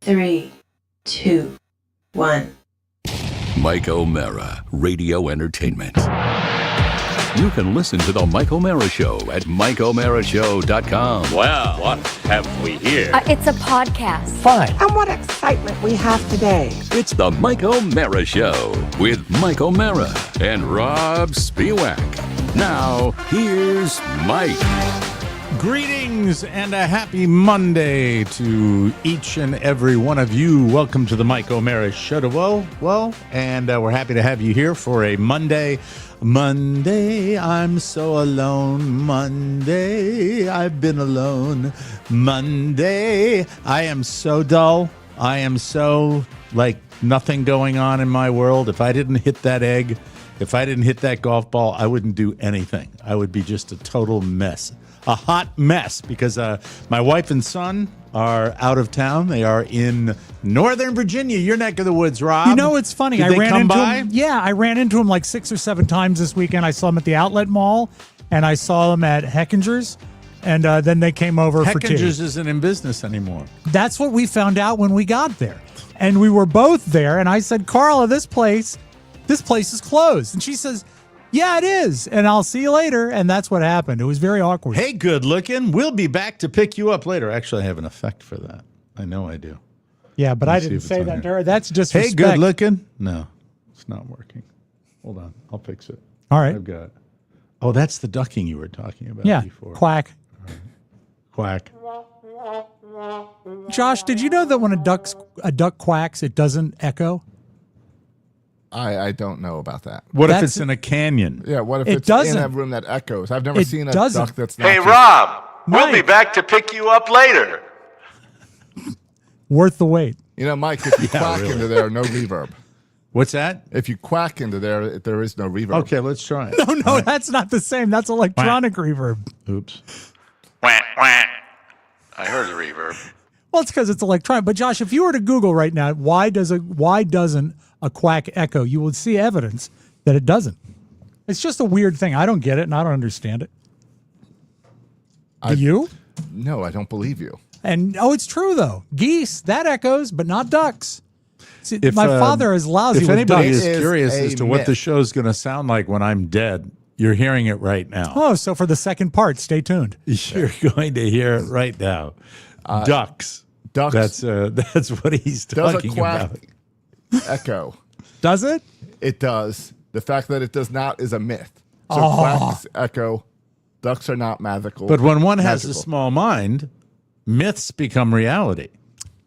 3, 2, 1. Mike O'Mara, Radio Entertainment. You can listen to The Mike O'Mara Show at MikeO'MaraShow.com. Well, what have we here? It's a podcast. Fine. And what excitement we have today. It's The Mike O'Mara Show with Mike O'Mara and Rob Spiewak. Now, here's Mike. Greetings and a happy Monday to each and every one of you. Welcome to the Mike O'Mara Show. And we're happy to have you here for a Monday. Monday, I'm so alone. Monday, I've been alone. Monday, I am so dull. I am so, nothing going on in my world. If I didn't hit that egg, if I didn't hit that golf ball, I wouldn't do anything. I would be just a total mess. A hot mess, because my wife and son are out of town. They are in Northern Virginia, your neck of the woods, Rob. You know, it's funny. Did I they ran come into by? him. Yeah, I ran into him like 6 or 7 times this weekend. I saw him at the outlet mall, and I saw them at Heckinger's, and then they came over for tea. Heckinger's isn't in business anymore. That's what we found out when we got there. And we were both there, and I said, Carla, this place is closed. And she says, yeah, it is, and I'll see you later. And that's what happened. It was very awkward. Hey, good looking. We'll be back to pick you up later. Actually, I have an effect for that. I know I do. Yeah, but I see didn't if it's say on that to here. her. That's just Hey, respect. good looking. No, it's not working. Hold on. I'll fix it. All right. I've got it. Oh, that's the ducking you were talking about Yeah, before. quack. Quack. Josh, did you know that when a duck quacks, it doesn't echo? I don't know about that. What if That's- it's in a canyon? Yeah, what if It it's doesn't. in a room that echoes? I've never It seen a doesn't. duck that's not. Hey, just- Rob, we'll be Mike. back to pick you up later. Worth the wait. You know, Mike, if you quack really. into there, no reverb. What's that? If you quack into there is no reverb. Okay, let's try it. Oh, no, that's not the same. That's electronic reverb. Oops. Wah, wah. I heard the reverb. Well, it's because it's electronic. But Josh, if you were to Google right now, why doesn't a quack echo? You will see evidence that it doesn't. It's just a weird thing. I don't get it, and I don't understand it. Do you? No, I don't believe you. And it's true though. Geese that echoes, but not ducks. See, If, my father is lousy If with anybody ducks. is It is curious a as to what myth. the show's going to sound like when I'm dead, you're hearing it right now. Oh, so for the second part, stay tuned. You're going to hear it right now. Ducks. Ducks. That's what he's Does a talking quack about. echo? Does it? It does. The fact that it does not is a myth. So Oh. quacks echo. Ducks are not magical. But when one has a Magical. small mind, myths become reality.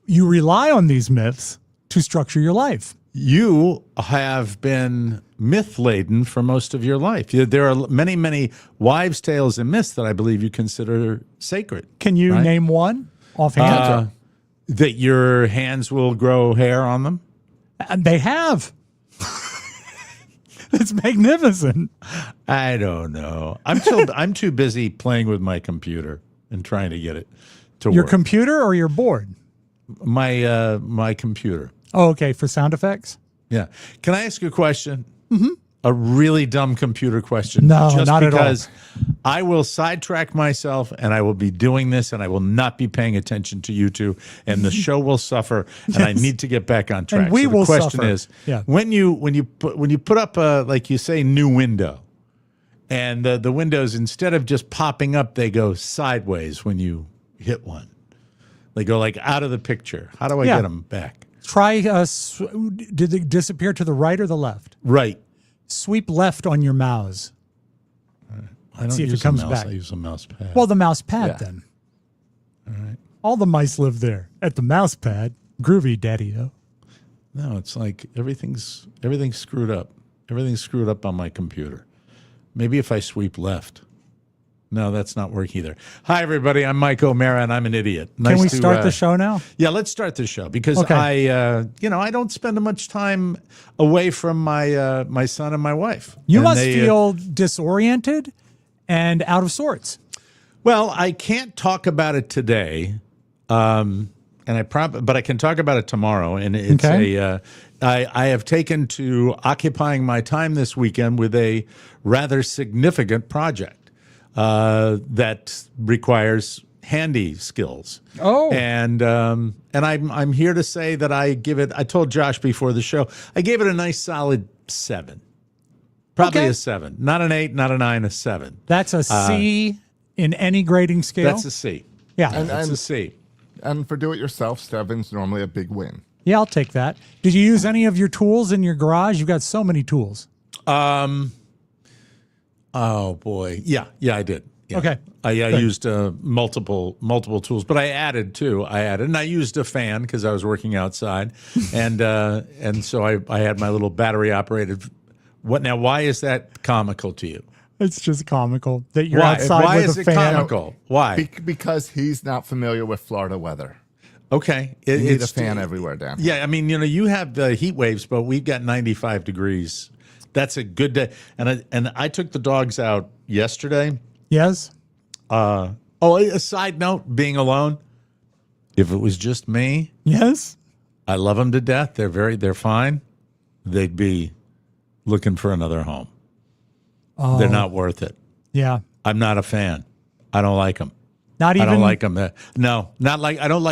You rely on these myths to structure your life. You have been myth-laden for most of your life. There are many, many wives' tales and myths that I believe you consider sacred. Can you Right. name one offhand? That your hands will grow hair on them? And they have. It's magnificent. I don't know. I'm too busy playing with my computer and trying to get it to Your work. computer or your board? My computer. Oh, okay, for sound effects? Yeah. Can I ask you a question? Mm-hmm. A really dumb computer question. No, just not at all. because I will sidetrack myself and I will be doing this and I will not be paying attention to you two and the show will suffer and I need to get back on track. And we so the will question suffer. is, Yeah. when you put up a, like you say, new window, and the windows, instead of just popping up, they go sideways when you hit one. They go like out of the picture. How do I Yeah. get them back? Try, did they disappear to the right or the left? Right. Sweep left on your mouse. I don't see if it use comes a mouse. back. I use a mouse pad. Well, the mouse pad Yeah. then. All right. All the mice live there at the mouse pad. Groovy, daddy-o. No, it's like everything's screwed up. Everything's screwed up on my computer. Maybe if I sweep left. No, that's not working either. Hi, everybody. I'm Mike O'Mara, and I'm an idiot. Can we start the show now? Yeah, let's start the show because Okay. I don't spend much time away from my my son and my wife. You And must they, feel disoriented and out of sorts. Well, I can't talk about it today, but I can talk about it tomorrow. And it's Okay. I have taken to occupying my time this weekend with a rather significant project that requires handy skills. Oh. And I'm here to say that I give it. I told Josh before the show, I gave it a nice solid 7. Probably Okay. a 7, not an 8, not a 9, a 7. That's a C in any grading scale. That's a C. Yeah. That's a C. And for do-it-yourself, 7's normally a big win. Yeah, I'll take that. Did you use any of your tools in your garage? You've got so many tools. Oh boy, yeah, I did. Yeah. Okay. I used multiple tools, but I added, and I used a fan because I was working outside, and so I had my little battery operated. What now? Why is that comical to you? It's just comical that you're Why? outside Why with is a it fan. comical? Why? Because he's not familiar with Florida weather. Okay, You need a fan everywhere, Dan. Yeah, I mean, you have the heat waves, but we've got 95 degrees. That's a good day. And I took the dogs out yesterday. Yes. A side note, being alone. If it was just me, Yes. I love them to death. They're fine. They'd be looking for another home. Oh. They're not worth it. Yeah. I'm not a fan. I don't like them. Not even. I don't like them. No, not like I don't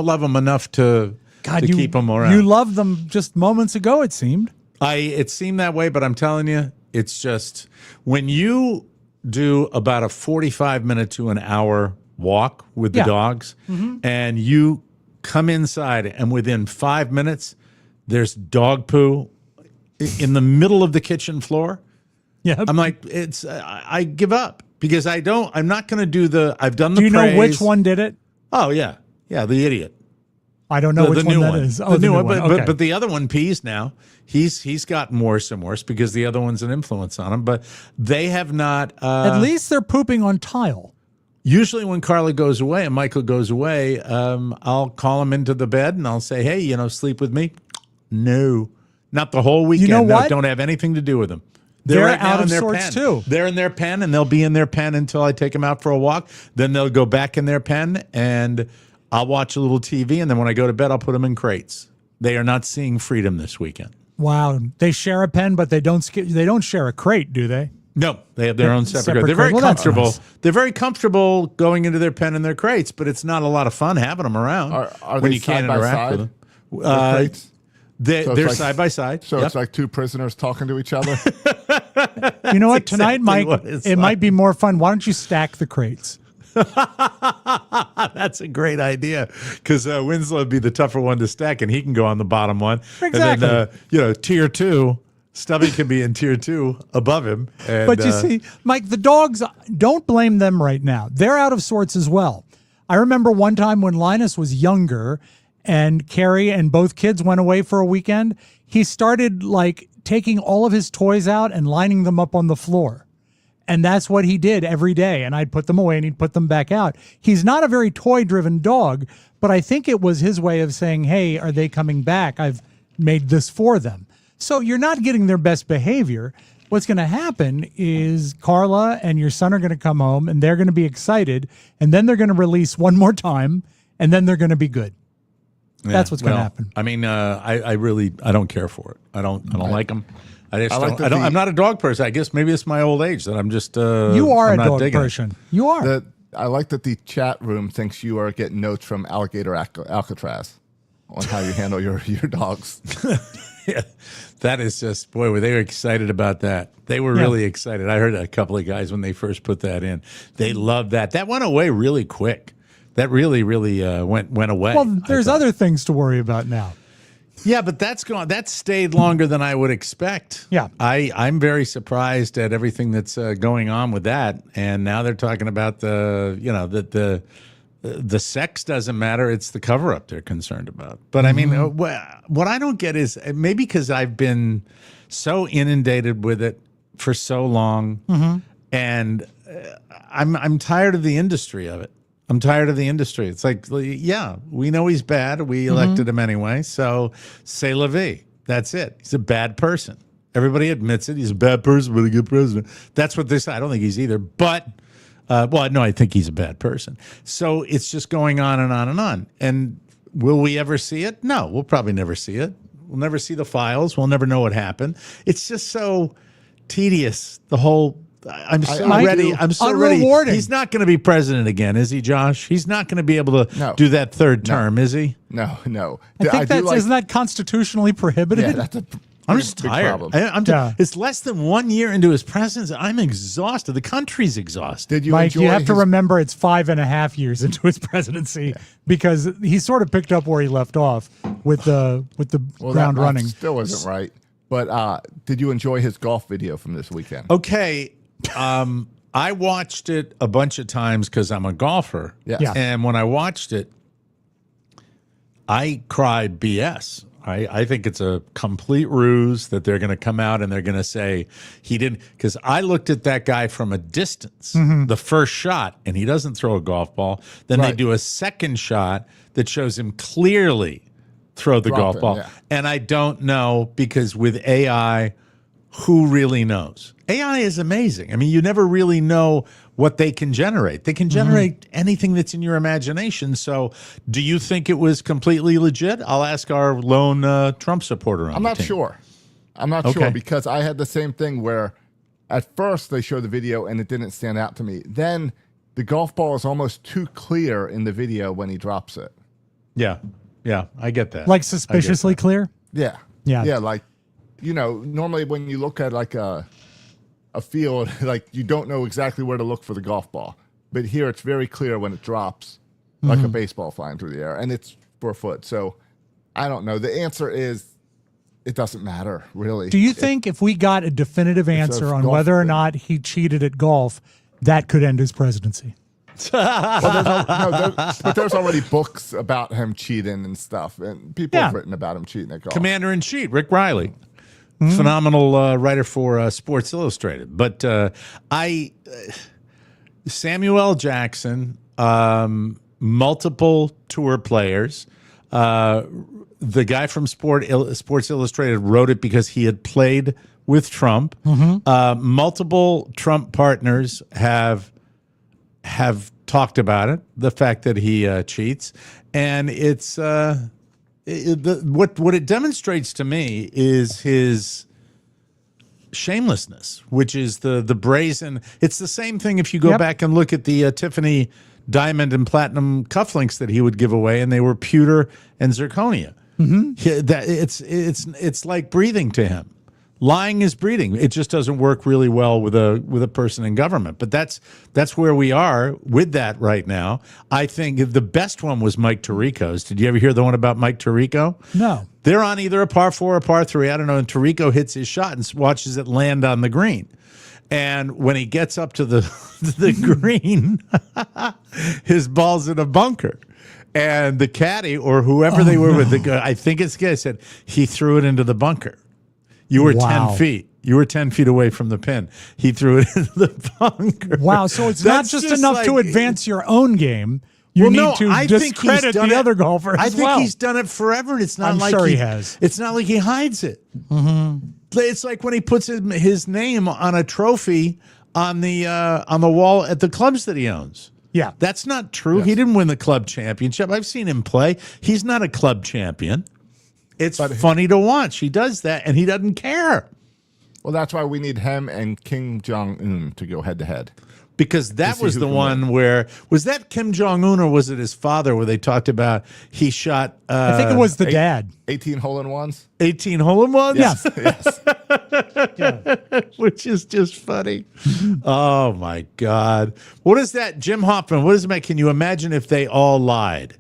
love them enough to keep them around. You loved them just moments ago, it seemed. It seemed that way, but I'm telling you, it's just when you do about a 45-minute to an hour walk with the dogs, and you come inside, and within 5 minutes, there's dog poo in the middle of the kitchen floor. Yeah. I'm like, I give up because I'm not going to do I've done the Do you know praise. which one did it? Oh, yeah. Yeah, the idiot. I don't know The which new one one. that is. The new one. Okay. But the other one pees now. He's gotten worse and worse because the other one's an influence on him. But they have not. At least they're pooping on tile. Usually when Carla goes away and Michael goes away, I'll call him into the bed and I'll say, hey, sleep with me. No, not the whole weekend. You know No, what? don't have anything to do with them. They're right now out in of their sorts, pen. too. They're in their pen and they'll be in their pen until I take them out for a walk. Then they'll go back in their pen and I'll watch a little TV. And then when I go to bed, I'll put them in crates. They are not seeing freedom this weekend. Wow. They share a pen, but they don't share a crate, do they? No, they have their own separate crate. They're crate. very Well, that's comfortable. nice. They're very comfortable going into their pen and their crates, but it's not a lot of fun having them around Are when they you can't side by interact side? with them. The crates? So it's They're like- side by side. So Yep. it's like two prisoners talking to each other. You know what? Tonight, exactly Mike, what it's it might be more fun. Why don't you stack the crates? That's a great idea because Winslow would be the tougher one to stack, and he can go on the bottom one. Exactly. And then, tier 2, Stubby can be in tier 2 above him. And, But you see, Mike, the dogs, don't blame them right now. They're out of sorts as well. I remember one time when Linus was younger and Carrie and both kids went away for a weekend, he started taking all of his toys out and lining them up on the floor. And that's what he did every day. And I'd put them away and he'd put them back out. He's not a very toy-driven dog, but I think it was his way of saying, hey, are they coming back? I've made this for them. So you're not getting their best behavior. What's going to happen is Carla and your son are going to come home and they're going to be excited. And then they're going to release one more time and then they're going to be good. That's what's going to happen. I mean, I don't care for it. I don't like them. I'm not a dog person. I guess maybe it's my old age that I'm just. You are I'm a not dog digging it. person. You are. I like that the chat room thinks you are getting notes from Alligator Alcatraz on how you handle your dogs. Yeah, that is just, boy, were they excited about that. They were really excited. I heard a couple of guys when they first put that in. They loved that. That went away really quick. That really went away. Well, there's other things to worry about now. Yeah, but that's gone. That stayed longer than I would expect. Yeah. I'm very surprised at everything that's going on with that. And now they're talking about the sex doesn't matter. It's the cover up they're concerned about. But I mean, what I don't get is maybe because I've been so inundated with it for so long, and I'm tired of the industry of it. I'm tired of the industry. It's like, yeah, we know he's bad. We elected him anyway. So say la vie. That's it. He's a bad person. Everybody admits it. He's a bad person, but a good president. That's what they say. I don't think he's either. But, no, I think he's a bad person. So it's just going on and on and on. And will we ever see it? No, we'll probably never see it. We'll never see the files. We'll never know what happened. It's just so tedious, the whole I'm so Mike, ready. I'm so ready. unrewarding. He's not going to be president again, is he, Josh? He's not going to be able to No. do that third term, is he? No. I think isn't that constitutionally prohibited? Yeah, that's a I'm just big tired. problem. It's less than 1 year into his presidency. I'm exhausted. The country's exhausted. Did you Mike, enjoy you have to his- remember it's 5.5 years into his presidency because he sort of picked up where he left off with the Well, ground that running. still isn't right. But did you enjoy his golf video from this weekend? Okay. I watched it a bunch of times because I'm a golfer. Yeah. And when I watched it, I cried BS. I think it's a complete ruse that they're going to come out and they're going to say he didn't. Because I looked at that guy from a distance, the first shot, and he doesn't throw a golf ball. Then they Right. do a second shot that shows him clearly throw the golf it, ball. yeah. And I don't know because with AI, who really knows? AI is amazing. I mean, you never really know what they can generate. They can generate anything that's in your imagination. So, do you think it was completely legit? I'll ask our lone Trump supporter on I'm the not team. sure. I'm not Okay. sure because I had the same thing where at first they showed the video and it didn't stand out to me. Then the golf ball is almost too clear in the video when he drops it. Yeah, I get that. Like suspiciously clear? Yeah. Yeah. Yeah, like, normally when you look at like a field, like you don't know exactly where to look for the golf ball. But here it's very clear when it drops like a baseball flying through the air and it's 4 foot. So I don't know. The answer is it doesn't matter, really. Do you think if we got a definitive answer on golf whether or thing. not he cheated at golf, that could end his presidency? But there's already books about him cheating and stuff, and people have written about him cheating at golf. Commander in Chief, Rick Riley, phenomenal writer for Sports Illustrated. But Samuel L. Jackson, multiple tour players. The guy from Sports Illustrated wrote it because he had played with Trump. Multiple Trump partners have talked about it, the fact that he cheats, and it's what it demonstrates to me is his shamelessness, which is the brazen. It's the same thing if you go back and look at the Tiffany diamond and platinum cufflinks that he would give away, and they were pewter and zirconia. It's like breathing to him. Lying is breathing. It just doesn't work really well with a person in government. But that's where we are with that right now. I think the best one was Mike Tirico's. Did you ever hear the one about Mike Tirico? No. They're on either a par 4 or par 3. I don't know. And Tirico hits his shot and watches it land on the green. And when he gets up to the green, his ball's in a bunker. And the caddy or whoever they were with, I think it's the guy said, he threw it into the bunker. You were 10 feet. You were 10 feet away from the pin. He threw it into the bunker. Wow. So it's not just enough to advance your own game. You need to discredit the other golfer I as think well. he's done it forever. And it's not I'm like sure he has. It's not like he hides it. It's like when he puts his name on a trophy on the wall at the clubs that he owns. Yeah. That's not true. He didn't win the club championship. I've seen him play. He's not a club champion. It's funny to watch. He does that, and he doesn't care. Well, that's why we need him and Kim Jong-un to go head-to-head. Because that was the one where, was that Kim Jong-un or was it his father where they talked about he shot... I think it was the dad. 18 hole-in-ones? 18 hole-in-ones? Yes. Which is just funny. Oh, my God. What is that? Jim Hoffman, what does it mean? Can you imagine if they all lied?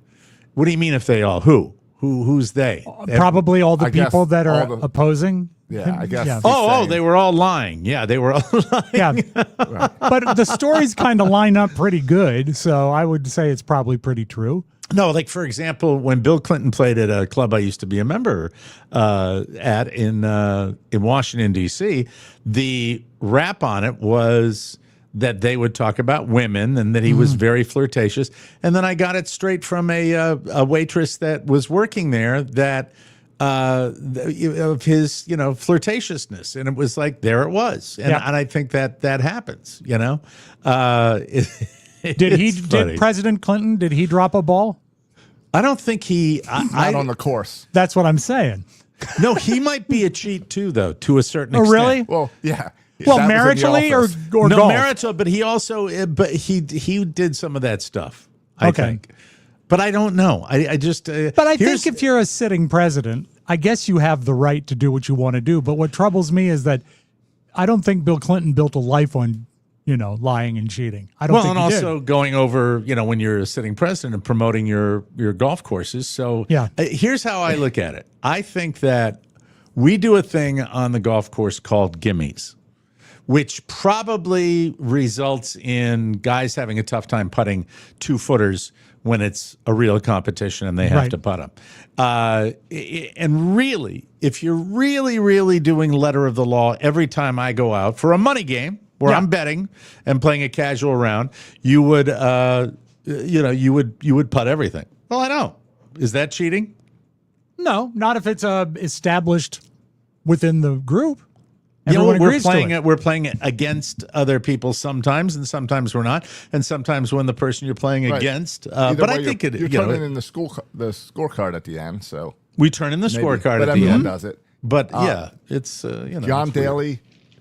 What do you mean if they all? Who's they? Probably all the I guess people that are all the- opposing. Yeah, him. I guess. Yeah. Oh, they were all lying. Yeah, they were all lying. Yeah. But the stories kind of line up pretty good, so I would say it's probably pretty true. No, like for example, when Bill Clinton played at a club I used to be a member at in Washington D.C., the rap on it was that they would talk about women and that he was very flirtatious. And then I got it straight from a waitress that was working there that of his flirtatiousness, and it was like there it was, and I think that happens. Did President Clinton, did he drop a ball? I don't think he. Not on the course. That's what I'm saying. No, he might be a cheat too, though, to a certain Oh, extent. really? Well, yeah. Well, That was in the maritally or office. or no golf? marital, but he also, but he did some of that stuff. I Okay. think, but I don't know. I just. But I think if you're a sitting president, I guess you have the right to do what you want to do. But what troubles me is that I don't think Bill Clinton built a life on, lying and cheating. I don't well, think and he also did. going over, when you're a sitting president and promoting your golf courses. So Yeah. Here's how I look at it. I think that we do a thing on the golf course called gummies, which probably results in guys having a tough time putting 2-footers when it's a real competition and they have Right. to putt them. And really, if you're really, really doing letter of the law every time I go out for a money game where Yeah. I'm betting and playing a casual round, you would, you would putt everything. Well, I know. Is that cheating? No, not if it's established within the group. Yeah, Everyone we're agrees to playing it. it. We're playing it against other people sometimes, and sometimes we're not, and sometimes when the person you're playing Right. against. Either But way, I think you're turning in the scorecard at the end. So we turn in the maybe. scorecard But at the everyone end. does it. But yeah, it's John it's weird. Daly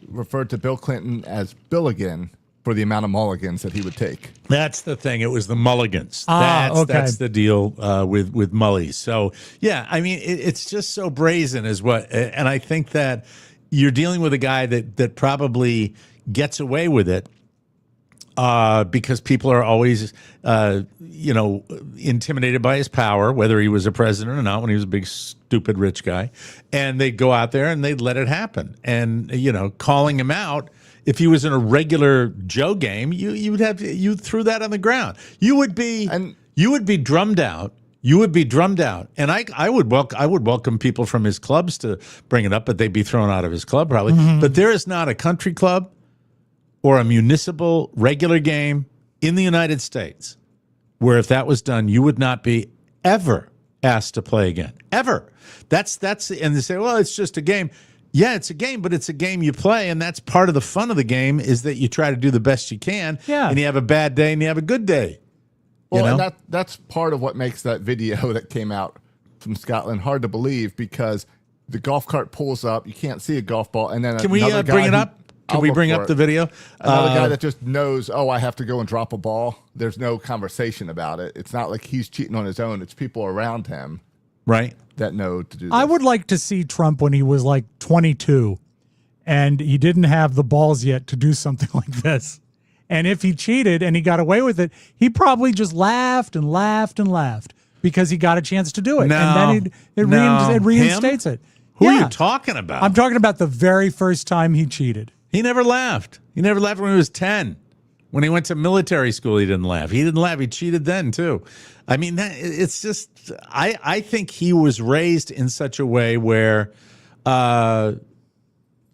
referred to Bill Clinton as Billigan for the amount of mulligans that he would take. That's the thing. It was the mulligans. Okay. That's the deal with mullies. So yeah, I mean, it's just so brazen, is what. And I think that you're dealing with a guy that probably gets away with it because people are always, intimidated by his power, whether he was a president or not, when he was a big, stupid, rich guy. And they'd go out there and they'd let it happen. And, calling him out, if he was in a regular Joe game, you threw that on the ground. You would be drummed out. You would be drummed out, and I would welcome people from his clubs to bring it up, but they'd be thrown out of his club probably. Mm-hmm. But there is not a country club or a municipal regular game in the United States where if that was done, you would not be ever asked to play again, ever. That's and they say, well, it's just a game. Yeah, it's a game, but it's a game you play, and that's part of the fun of the game is that you try to do the best you can, and you have a bad day and you have a good day. Well, and that's part of what makes that video that came out from Scotland hard to believe, because the golf cart pulls up, you can't see a golf ball, and then Can we another guy bring it who- up? Can I'll we look bring for up it. the video? Another guy that just knows, I have to go and drop a ball. There's no conversation about it. It's not like he's cheating on his own. It's people around him Right. that know to do this. I would like to see Trump when he was like 22 and he didn't have the balls yet to do something like this. And if he cheated and he got away with it, he probably just laughed and laughed and laughed because he got a chance to do it. And then it reinstates it. Who are Yeah. you talking about? I'm talking about the very first time he cheated. He never laughed. He never laughed when he was 10. When he went to military school, he didn't laugh. He didn't laugh. He cheated then, too. I mean, it's just, I think he was raised in such a way where,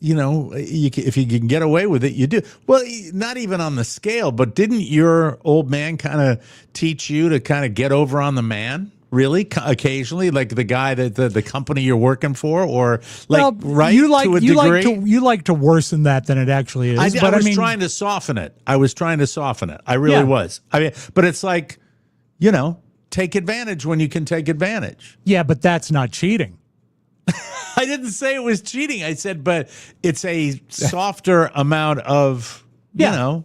if you can get away with it, you do. Well, not even on the scale, but didn't your old man kind of teach you to kind of get over on the man? Really, occasionally, like the guy that the company you're working for, or right? You like to a you degree. you like to worsen that than it actually is. I but was I mean, trying to soften it. I really was. I mean, but it's like, take advantage when you can take advantage. yeah, but that's not cheating. I didn't say it was cheating. I said, but it's a softer amount of, Yeah,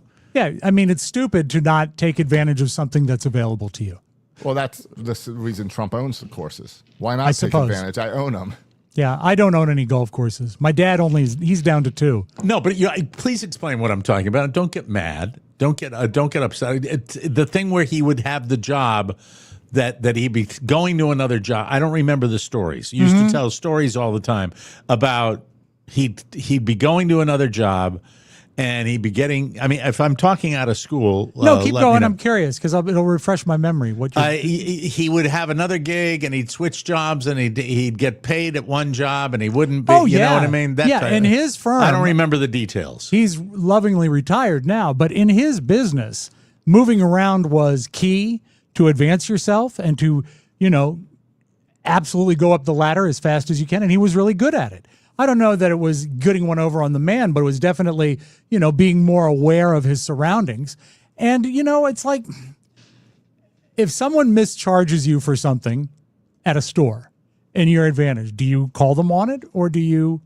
I mean, it's stupid to not take advantage of something that's available to you. Well, that's the reason Trump owns the courses. Why not take suppose. advantage? I own them. Yeah, I don't own any golf courses. My dad he's down to 2. No, but please explain what I'm talking about. Don't get mad. Don't get upset. It's the thing where he would have the job that he'd be going to another job. I don't remember the stories. He used to tell stories all the time about he'd be going to another job and he'd be getting. I mean, if I'm talking out of school, No, keep let me going. know. I'm curious because it'll refresh my memory. He would have another gig and he'd switch jobs and he'd get paid at one job and he wouldn't be. Oh, You know yeah. what I mean? Yeah, in his firm- I don't remember the details. He's lovingly retired now, but in his business, moving around was key to advance yourself and to, absolutely go up the ladder as fast as you can. And he was really good at it. I don't know that it was getting one over on the man, but it was definitely, being more aware of his surroundings. And, it's like if someone mischarges you for something at a store in your advantage, do you call them on it or do you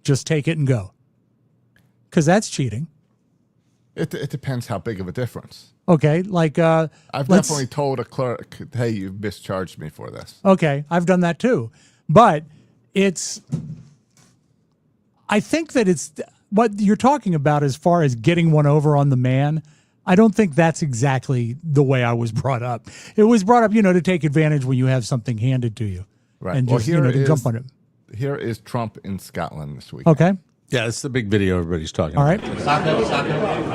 just take it and go? because that's cheating. It depends how big of a difference. Okay, like I've definitely told a clerk, "Hey, you mischarged me for this." Okay, I've done that too, but I think that it's what you're talking about as far as getting one over on the man. I don't think that's exactly the way I was brought up. It was brought up, to take advantage when you have something handed to you, Right. and Well, just to jump on it. Here is Trump in Scotland this week. Okay, Yeah, it's the big video everybody's talking all about. right.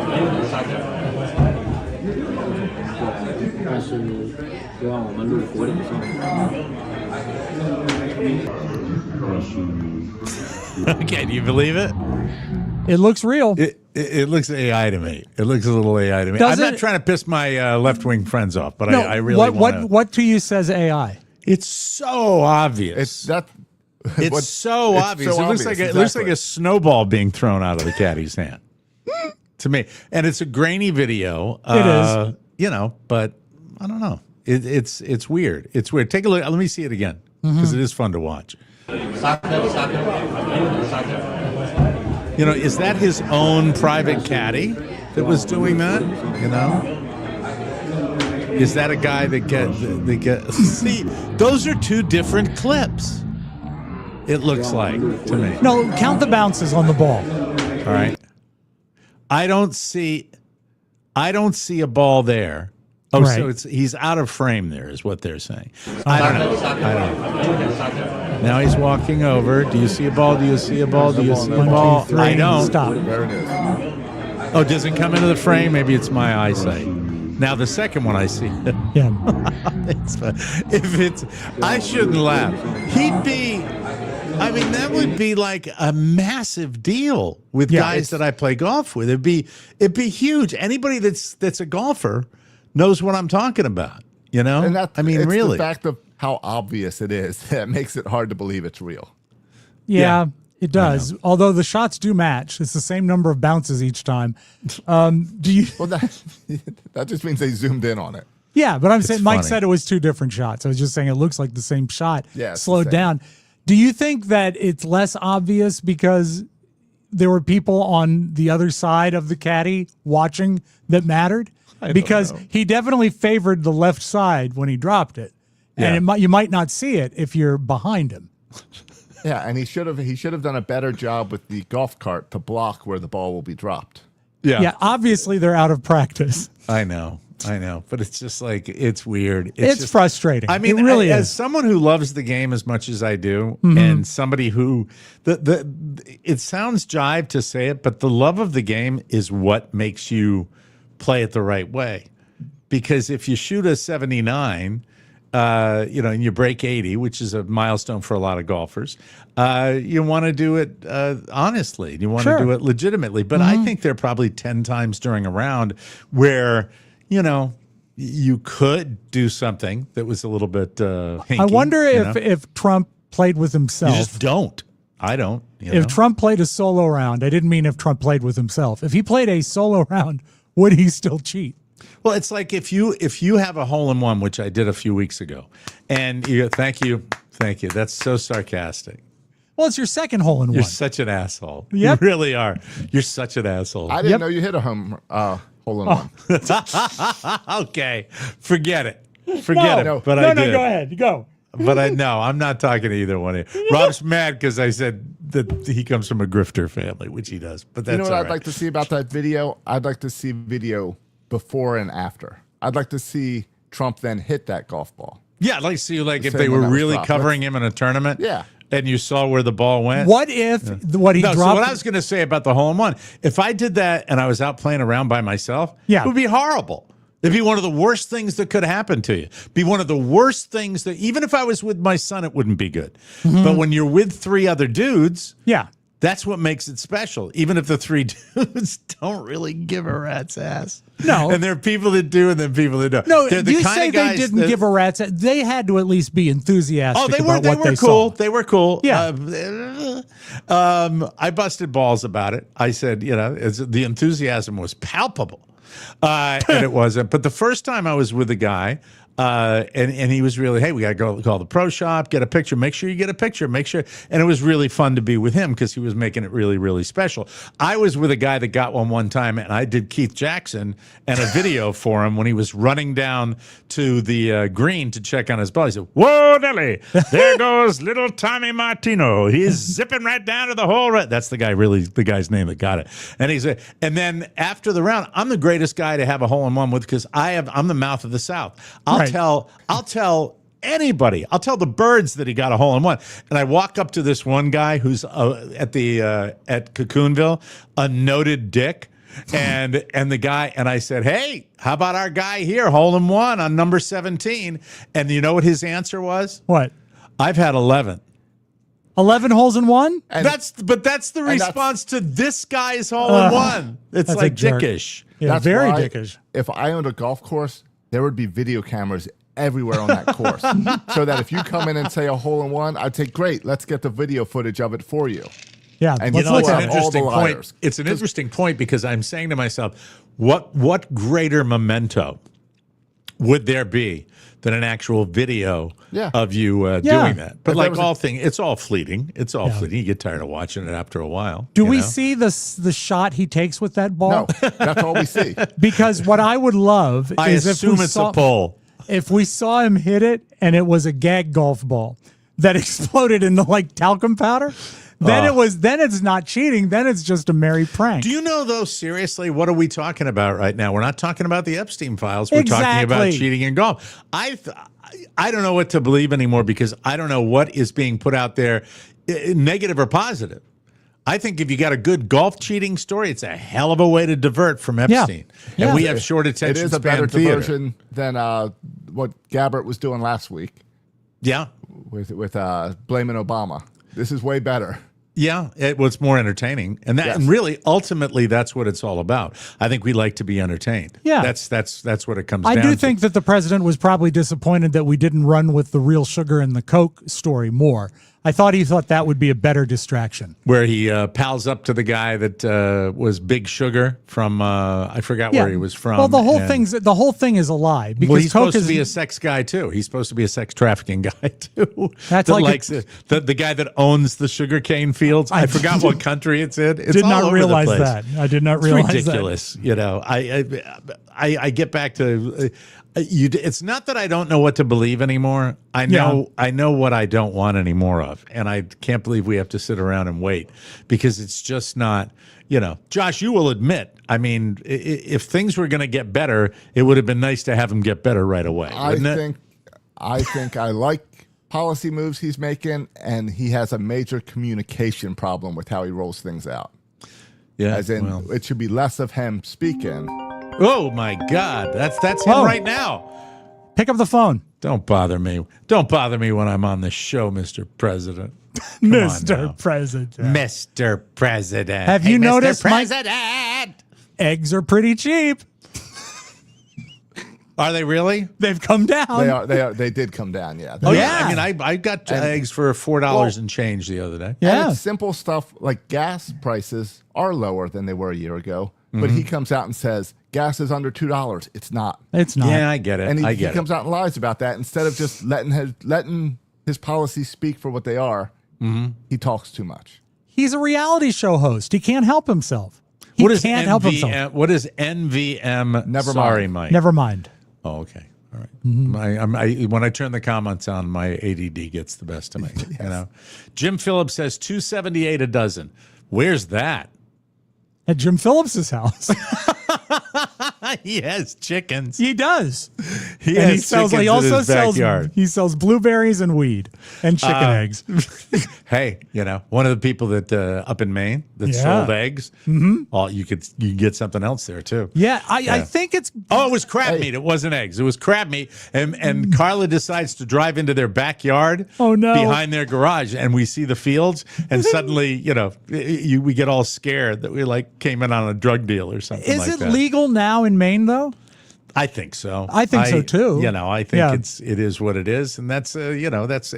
Can you believe it? It looks real. It looks AI to me. It looks a little AI to me. Does I'm not it? trying to piss my left-wing friends off, but No, I really want to. What to you says AI? It's so obvious. It's that. It's so obvious. so it looks obvious, it looks like exactly. a snowball being thrown out of the caddy's hand. To me, and it's a grainy video. It is. But I don't know. It's weird. It's weird. Take a look. Let me see it again because it is fun to watch. Is that his own private caddy that was doing that? Is that a guy that get? See, those are two different clips. It looks like to me. No, count the bounces on the ball. All right. I don't see a ball there. Oh, Right. so he's out of frame there is what they're saying. I don't know. Now he's walking over. Do you see a ball? Do you see a ball? Do you see a 1, ball? 2, 3, I don't. Stop. There it is. Oh, does it come into the frame? Maybe it's my eyesight. Now the second one I see. Yeah. I shouldn't laugh. That would be like a massive deal with guys that I play golf with. It'd be huge. Anybody that's a golfer knows what I'm talking about. And it's really. the fact of how obvious it is that makes it hard to believe it's real. Yeah, it does. Although the shots do match. It's the same number of bounces each time. Do you? Well, that just means they zoomed in on it. Yeah, but I'm saying Mike funny. said it was two different shots. I was just saying it looks like the same shot. Yeah, it's the slowed same. down. Do you think that it's less obvious because there were people on the other side of the caddy watching that mattered? Because he definitely favored the left side when he dropped it, and you might not see it if you're behind him. Yeah, and he should have done a better job with the golf cart to block where the ball will be dropped. Yeah, obviously they're out of practice. I know, but it's just like it's weird. It's just frustrating. I mean, it really as is. someone who loves the game as much as I do, Mm-hmm. and somebody who it sounds jive to say it, but the love of the game is what makes you play it the right way. Because if you shoot a 79, and you break 80, which is a milestone for a lot of golfers, you want to do it honestly. You want to do it legitimately. But I think there are probably 10 times during a round where, you could do something that was a little bit hinky. I wonder if Trump played with himself. You just don't. I don't. If Trump played a solo round, I didn't mean if Trump played with himself. If he played a solo round, would he still cheat? Well, it's like if you have a hole in one, which I did a few weeks ago, and thank you, that's so sarcastic. Well, it's your second hole in You're one. such an asshole. Yep. You really are. You're such an asshole. I didn't know you hit a hole in one. Okay, forget it. Forget it. No. But I did. Go ahead. Go. But I'm not talking to either one of you. Rob's mad because I said that he comes from a grifter family, which he does. But that's You know what all I'd right. like to see about that video? I'd like to see video before and after. I'd like to see Trump then hit that golf ball. Yeah, I'd like to see if same they one were that was really dropped. covering him in a tournament. Yeah. And you saw where the ball went. What if what he No, dropped? so what I was going to say about the hole in one, if I did that and I was out playing around by myself, Yeah. it would be horrible. It'd be one of the worst things that could happen to you. Be one of the worst things that, even if I was with my son, it wouldn't be good. But when you're with 3 other dudes, yeah. that's what makes it special. Even if the 3 dudes don't really give a rat's ass. No. And there are people that do and then people that don't. No, They're the you kind say of they guys didn't that- give a rat's ass. They had to at least be enthusiastic Oh, they about were what they cool. saw. They were cool. Yeah. I busted balls about it. I said, the enthusiasm was palpable. And it wasn't. But the first time I was with a guy, And he was really, hey, we got to go call the pro shop, get a picture, make sure you get a picture, make sure. And it was really fun to be with him because he was making it really, really special. I was with a guy that got one time, and I did Keith Jackson and a video for him when he was running down to the green to check on his ball. He said, "Whoa, Nelly, there goes little Tommy Martino. He's zipping right down to the hole." That's the guy, really, the guy's name that got it. And he said, and then after the round, I'm the greatest guy to have a hole in one with because I'm the mouth of the South. I'll tell anybody. I'll tell the birds that he got a hole in one. And I walk up to this one guy who's at Cocoonville, a noted dick. And the guy, and I said, "Hey, how about our guy here, hole in one on number 17?" And you know what his answer was? What? "I've had 11." 11 holes in one? That's the response to this guy's hole in one. It's like dickish. Yeah, That's very why dickish. If I owned a golf course, there would be video cameras everywhere on that course. So that if you come in and say a hole in one, I'd say, great, let's get the video footage of it for you. Yeah, And let's you know, look it's at an it. interesting point. It's an interesting point because I'm saying to myself, what greater memento would there be than an actual video of you doing that? But like all things, it's all fleeting. It's all fleeting. You get tired of watching it after a while. Do we see the shot he takes with that ball? No, that's all we see. Because what I would love I is assume if we it's saw, a pole. If we saw him hit it and it was a gag golf ball that exploded into like talcum powder, then it's not cheating. Then it's just a merry prank. Do you know, though, seriously, what are we talking about right now? We're not talking about the Epstein files. We're talking about cheating in golf. I don't know what to believe anymore because I don't know what is being put out there, negative or positive. I think if you got a good golf cheating story, it's a hell of a way to divert from Epstein. Yeah. And we have short attention It is a span better theater. diversion than what Gabbert was doing last week. Yeah. With blaming Obama. This is way better. Yeah, it was more entertaining, and and really, ultimately, that's what it's all about. I think we like to be entertained. Yeah, that's what it comes down to. I do think that the president was probably disappointed that we didn't run with the real sugar and the Coke story more. I thought he thought that would be a better distraction. Where he pals up to the guy that was Big Sugar from I forgot where he was from. Well, the whole thing is a lie because he's Coke supposed to be a sex guy too. He's supposed to be a sex trafficking guy too. That's that like likes the guy that owns the sugarcane fields. I forgot what country it's in. It's did all not over realize the place. that. I did not realize that. It's ridiculous. You know, I get back to. It's not that I don't know what to believe anymore. I know what I don't want any more of, and I can't believe we have to sit around and wait because it's just not. You know, Josh, you will admit. I mean, if things were going to get better, it would have been nice to have them get better right away. I think I like policy moves he's making, and he has a major communication problem with how he rolls things out. Yeah, as in, it should be less of him speaking. Oh my God, that's him right now. Pick up the phone. Don't bother me. Don't bother me when I'm on the show, Mr. President. Mr. President. Mr. President. Have you noticed, Mr. President? Eggs are pretty cheap. Are they really? They've come down. They did come down. Yeah. I mean, I got eggs for $4 and change the other day. Yeah. And it's simple stuff like gas prices are lower than they were a year ago. But he comes out and says gas is under $2. It's not. It's not. Yeah, I get it. And he comes out and lies about that instead of just letting his policies speak for what they are. He talks too much. He's a reality show host. He can't help himself. Help himself. What is NVM? Never Sorry, mind. Mike. Never mind. Oh, okay. All right. When I turn the comments on, my ADD gets the best of me. Yes. You know, Jim Phillips says $2.78 a dozen. Where's that? At Jim Phillips's house. He has chickens. He does. He also sells blueberries and weed and chicken eggs. Hey, you know, one of the people that up in Maine that sold eggs. You could get something else there too. Yeah, I think it's. Oh, it was crab meat. It wasn't eggs. It was crab meat. And Carla decides to drive into their backyard. Oh no! Behind their garage, and we see the fields, and suddenly, you know, we get all scared that we like came in on a drug deal or something. Is it legal now in Maine though? I think so. I think so, too. I think it is what it is, and that's that's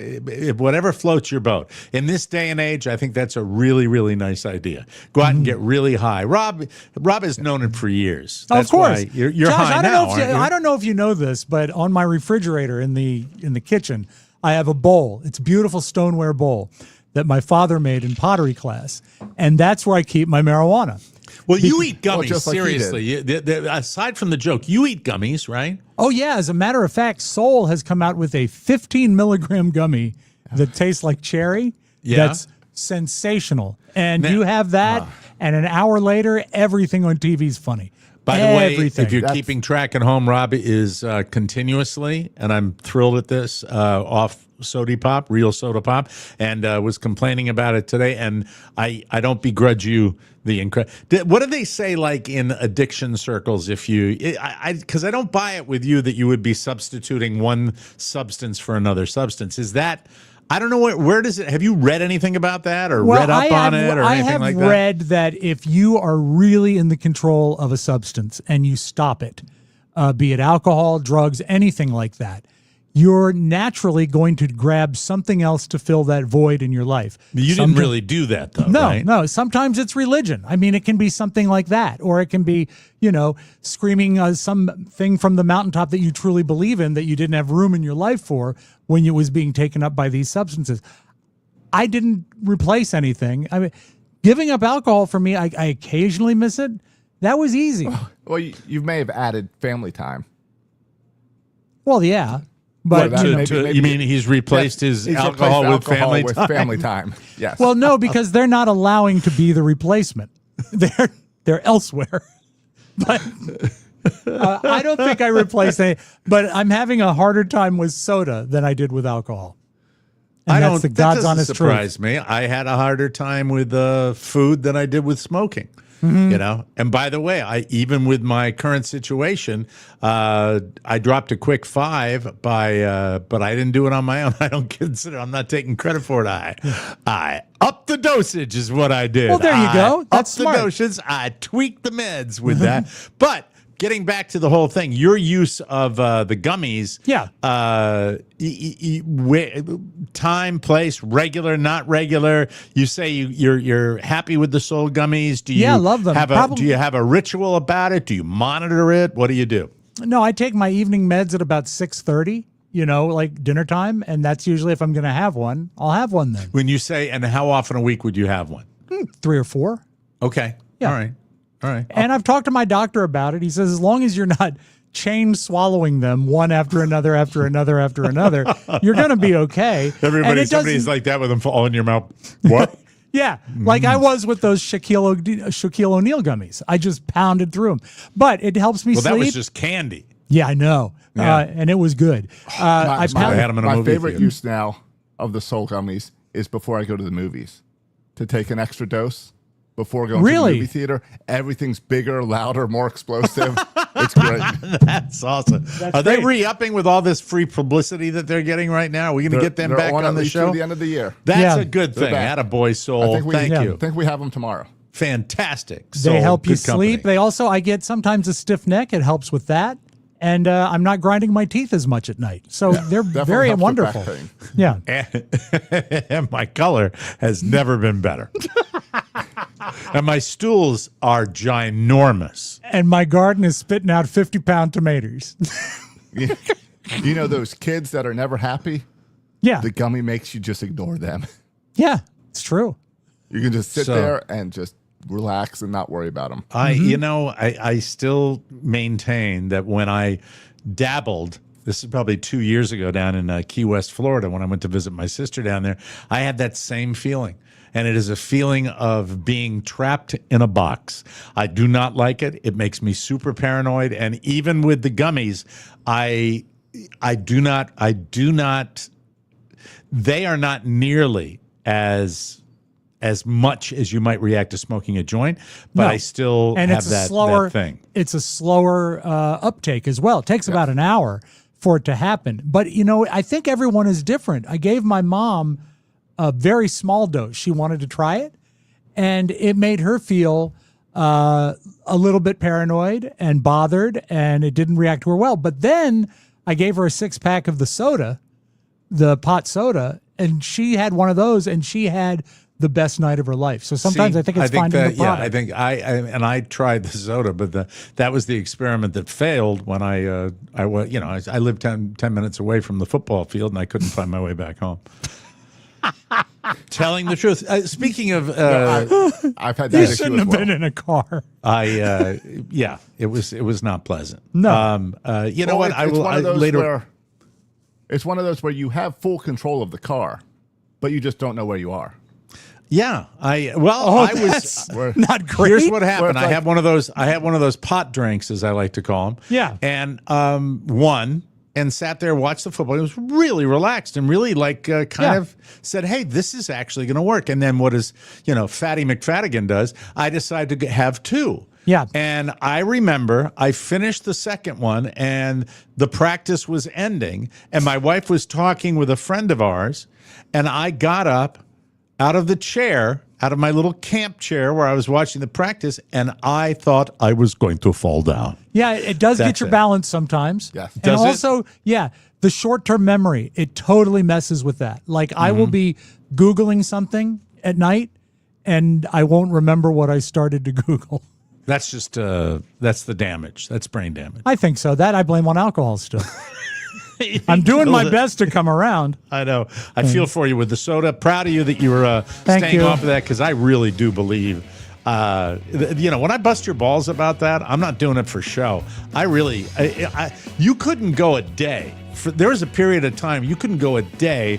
whatever floats your boat. In this day and age, I think that's a really, really nice idea. Go out and get really high. Rob has known it for years. Of course, you're Josh, high now, aren't you? I don't know if you know this, but on my refrigerator in the kitchen, I have a bowl. It's a beautiful stoneware bowl that my father made in pottery class, and that's where I keep my marijuana. Well, you eat gummies, just like he seriously. Aside from the joke, you eat gummies, right? Oh, yeah. As a matter of fact, Soul has come out with a 15 milligram gummy that tastes like cherry. Yeah. That's sensational. And you have that, and an hour later, everything on TV is funny. By the way, Everything. if you're keeping track at home, Rob is continuously, and I'm thrilled at this, off Sody Pop, real soda pop, and was complaining about it today. And I don't begrudge you the what do they say, like in addiction circles? If you, because I don't buy it with you that you would be substituting one substance for another substance. Is that? I don't know where does it. Have you read anything about that or read up on it or anything like that? I have read that if you are really in the control of a substance and you stop it, be it alcohol, drugs, anything like that, you're naturally going to grab something else to fill that void in your life. You didn't really do that, though, right? No. Sometimes it's religion. I mean, it can be something like that, or it can be, screaming something from the mountaintop that you truly believe in that you didn't have room in your life for when it was being taken up by these substances. I didn't replace anything. I mean, giving up alcohol for me, I occasionally miss it. That was easy. Well, you may have added family time. Well, yeah. But you mean he's replaced his alcohol with family time? Family time. Yes. Well, no, because they're not allowing to be the replacement. They're elsewhere. But I don't think I replaced any. But I'm having a harder time with soda than I did with alcohol. And that's the God's honest truth. Surprise me. I had a harder time with food than I did with smoking. Mm-hmm. And by the way, even with my current situation, I dropped a quick 5 but I didn't do it on my own. I'm not taking credit for it. I upped the dosage is what I did. Well, there you go. That's smart. the dosage. I tweaked the meds with that. But getting back to the whole thing, your use of the gummies, time, place, regular, not regular. You say you're happy with the Soul gummies. Do you love them. Do you have a ritual about it? Do you monitor it? What do you do? No, I take my evening meds at about 6:30. Like dinner time, and that's usually if I'm going to have one, I'll have one then. When you say, and how often a week would you have one? 3 or 4. Okay. Yeah. All right. And I've talked to my doctor about it. He says as long as you're not chain swallowing them one after another, you're going to be okay. Somebody's like that with them all in your mouth. What? Yeah, like I was with those Shaquille O'Neal gummies. I just pounded through them. But it helps me sleep. Well, that was just candy. Yeah, I know. Yeah. And it was good. I had them in a my movie favorite theater. use now of the Soul gummies is before I go to the movies to take an extra dose before going to the movie theater. Everything's bigger, louder, more explosive. It's great. That's awesome. Are they re-upping with all this free publicity that they're getting right now? Are we going to get them back on the show? Through the end of the year. That's a good thing. Attaboy, Soul. Thank you. I think we have them tomorrow. Fantastic. Soul, they help you company. sleep. I get sometimes a stiff neck. It helps with that. And I'm not grinding my teeth as much at night. So they're very wonderful. Yeah. And my color has never been better. And my stools are ginormous. And my garden is spitting out 50-pound tomatoes. You know those kids that are never happy? Yeah. The gummy makes you just ignore them. Yeah, it's true. You can just sit there and just relax and not worry about them. I still maintain that when I dabbled, this is probably 2 years ago down in Key West, Florida, when I went to visit my sister down there, I had that same feeling. And it is a feeling of being trapped in a box. I do not like it. It makes me super paranoid. And even with the gummies, I do not, they are not nearly as much as you might react to smoking a joint, but I still have that thing. It's a slower uptake as well. It takes about an hour for it to happen. But, I think everyone is different. I gave my mom a very small dose. She wanted to try it, and it made her feel a little bit paranoid and bothered, and it didn't react to her well. But then I gave her a 6-pack of the soda, the pot soda, and she had one of those, and she had the best night of her life. So sometimes I think it's finding the product. Yeah, I think I tried the soda, but that was the experiment that failed when I lived 10 minutes away from the football field and I couldn't find my way back home. Telling the truth. Speaking of, I've had that You issue shouldn't as have well. been in a car. it was not pleasant. No. You know what? It's one of those where it's one of those where you have full control of the car, but you just don't know where you are. Yeah, I That's was not great. Here's what happened. Where I it's had one of those pot drinks, as I like to call them. Yeah. And won and sat there, watched the football. It was really relaxed and really kind of said, "Hey, this is actually going to work." And then what is Fatty McFaddigan does? I decided to have 2. Yeah. And I remember I finished the second one and the practice was ending and my wife was talking with a friend of ours and I got up out of the chair, out of my little camp chair where I was watching the practice, and I thought I was going to fall down. Yeah, it does get That's your it. balance sometimes. Yes. And Does it? also, the short-term memory, it totally messes with that. Like I will be Googling something at night and I won't remember what I started to Google. That's just that's the damage. That's brain damage. I think so. That I blame on alcohol still. I'm doing my best to come around. I know. I feel for you with the soda. Proud of you that you were staying you. off of that because I really do believe. When I bust your balls about that, I'm not doing it for show. You couldn't go a day. There was a period of time you couldn't go a day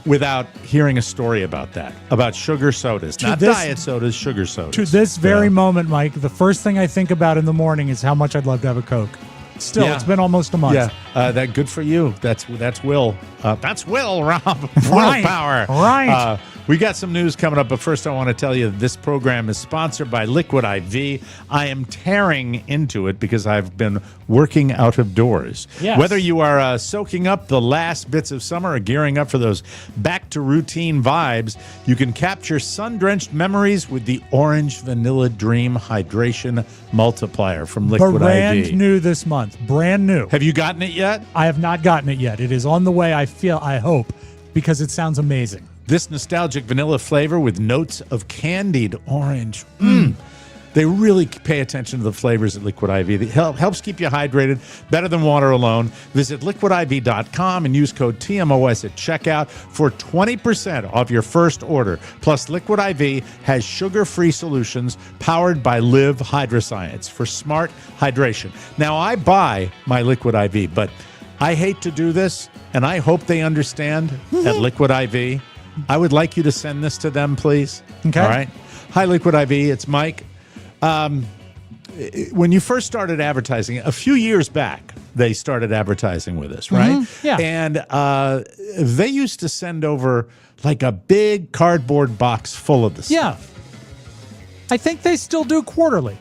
without hearing a story about that, about sugar sodas, not diet sodas, sugar sodas. To this very moment, Mike, the first thing I think about in the morning is how much I'd love to have a Coke. Still, Yeah. it's been almost a month. Yeah, that good for you. That's Will. That's Will, Rob. Right. Willpower. Right. We got some news coming up, but first I want to tell you this program is sponsored by Liquid IV. I am tearing into it because I've been working out of doors. Yes. Whether you are soaking up the last bits of summer or gearing up for those back to routine vibes, you can capture sun-drenched memories with the Orange Vanilla Dream Hydration Multiplier from Liquid IV. Brand new this month. Brand new. Have you gotten it yet? I have not gotten it yet. It is on the way, I hope, because it sounds amazing. This nostalgic vanilla flavor with notes of candied orange. They really pay attention to the flavors at Liquid IV. It helps keep you hydrated better than water alone. Visit liquidiv.com and use code TMOS at checkout for 20% off your first order. Plus, Liquid IV has sugar-free solutions powered by Live Hydroscience for smart hydration. Now, I buy my Liquid IV, but I hate to do this, and I hope they understand at Liquid IV. I would like you to send this to them, please. Okay. All right. Hi, Liquid IV. It's Mike. When you first started advertising, a few years back, they started advertising with us, right? Yeah. And they used to send over like a big cardboard box full of the stuff. Yeah. I think they still do quarterly.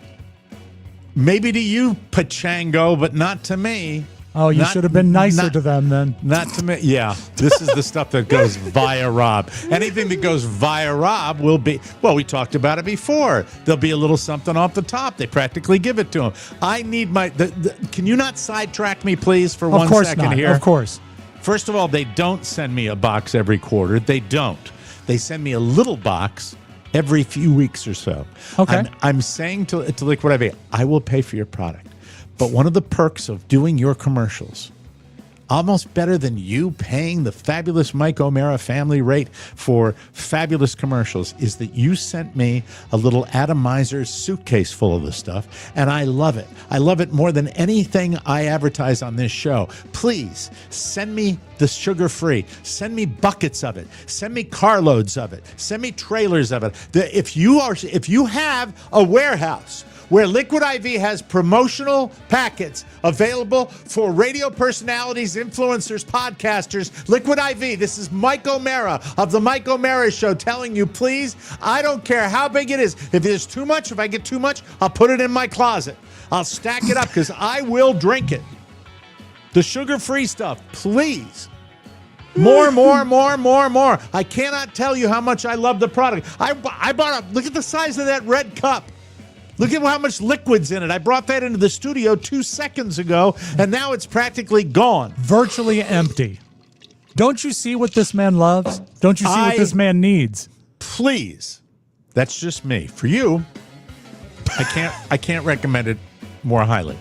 Maybe to you, Pachango, but not to me. Oh, you Not- should have been nicer not- to them then. Not to me. Yeah, this is the stuff that goes via Rob. Anything that goes via Rob will be, well, we talked about it before. There'll be a little something off the top. They practically give it to him. I need can you not sidetrack me, please, for 1 second here? Of course. First of all, they don't send me a box every quarter. They don't. They send me a little box every few weeks or so. Okay. I'm saying to Liquid IV, I will pay for your product. But one of the perks of doing your commercials, almost better than you paying the fabulous Mike O'Mara family rate for fabulous commercials, is that you sent me a little atomizer suitcase full of the stuff, and I love it. I love it more than anything I advertise on this show. Please send me the sugar-free. Send me buckets of it. Send me carloads of it. Send me trailers of it. If you have a warehouse where Liquid IV has promotional packets available for radio personalities, influencers, podcasters. Liquid IV, this is Mike O'Mara of The Mike O'Mara Show telling you, please, I don't care how big it is. If there's too much, if I get too much, I'll put it in my closet. I'll stack it up because I will drink it. The sugar-free stuff, please. More. I cannot tell you how much I love the product. I bought look at the size of that red cup. Look at how much liquid's in it. I brought that into the studio 2 seconds ago, and now it's practically gone. Virtually empty. Don't you see what this man loves? Don't you see what this man needs? Please. That's just me. For you, I can't recommend it more highly.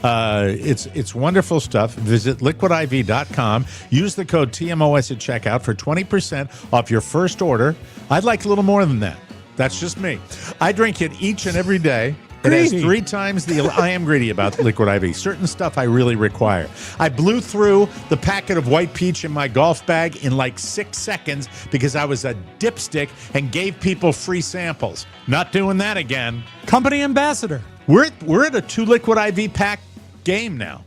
It's wonderful stuff. Visit liquidiv.com. Use the code TMOS at checkout for 20% off your first order. I'd like a little more than that. That's just me. I drink it each and every day. It has 3 times the... I am greedy about Liquid IV. Certain stuff I really require. I blew through the packet of white peach in my golf bag in like 6 seconds because I was a dipstick and gave people free samples. Not doing that again. Company ambassador. We're at a 2 Liquid IV pack game now.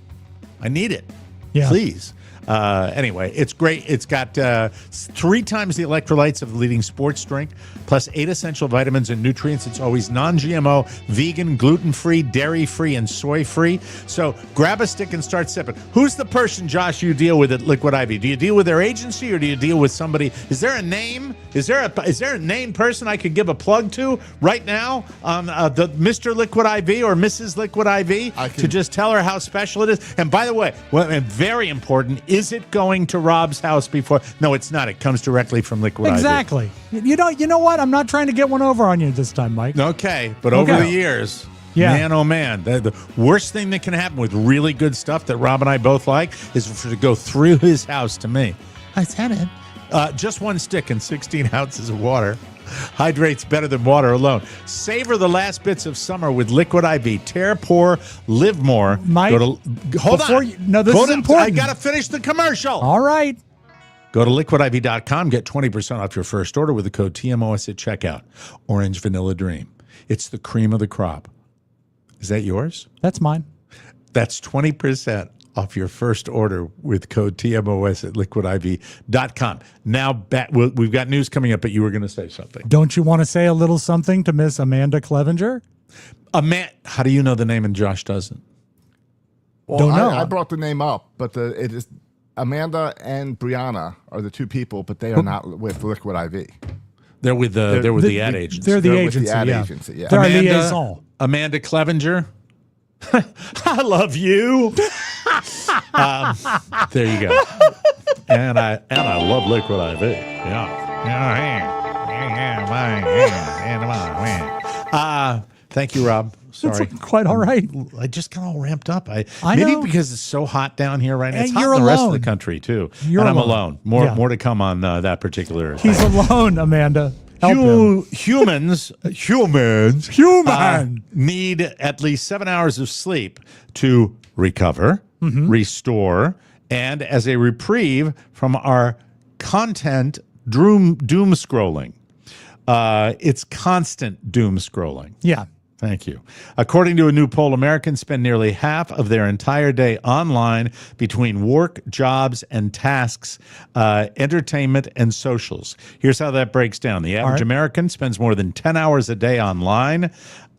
I need it. Yeah. Please. Anyway, it's great. It's got 3 times the electrolytes of the leading sports drink, plus 8 essential vitamins and nutrients. It's always non-GMO, vegan, gluten-free, dairy-free, and soy-free. So grab a stick and start sipping. Who's the person, Josh, you deal with at Liquid IV? Do you deal with their agency or do you deal with somebody? Is there a name? Is there a named person I could give a plug to right now on the Mr. Liquid IV or Mrs. Liquid IV to just tell her how special it is? And by the way, and very important, is it going to Rob's house before? No, it's not. It comes directly from Liquid IV. Exactly. You know what? I'm not trying to get one over on you this time, Mike. Okay, but over the years, man, oh man, the worst thing that can happen with really good stuff that Rob and I both like is to go through his house to me. I said it. Just 1 stick and 16 ounces of water. Hydrates better than water alone. Savor the last bits of summer with Liquid IV. Tear, pour, live more. Mike, hold on. This is important. I got to finish the commercial. All right. Go to liquidiv.com. Get 20% off your first order with the code TMOS at checkout. Orange Vanilla Dream. It's the cream of the crop. Is that yours? That's mine. That's 20% off your first order with code TMOS at liquidiv.com. Now, we've got news coming up, but you were going to say something. Don't you want to say a little something to Miss Amanda Clevenger? How do you know the name and Josh doesn't? Well, Don't know. I brought the name up, but it is Amanda and Brianna are the 2 people, but they are not with Liquid IV. They're with the ad agency. They're the With agency, the ad yeah. agency, yeah. They're our liaison. Amanda Clevenger. I love you. There you go. And I love Liquid IV. Yeah. Thank you, Rob. Sorry. It's quite all right. I just got all ramped up. Maybe know. Because it's so hot down here right now. And It's hot you're in the rest of alone. the country, too. I'm alone. More to come on that particular He's thing. alone, Amanda. Help him. Humans need at least 7 hours of sleep to recover, restore, and as a reprieve from our content doom scrolling. It's constant doom scrolling. Yeah. Thank you. According to a new poll, Americans spend nearly half of their entire day online between work, jobs, and tasks, entertainment, and socials. Here's how that breaks down. The average American spends more than 10 hours a day online.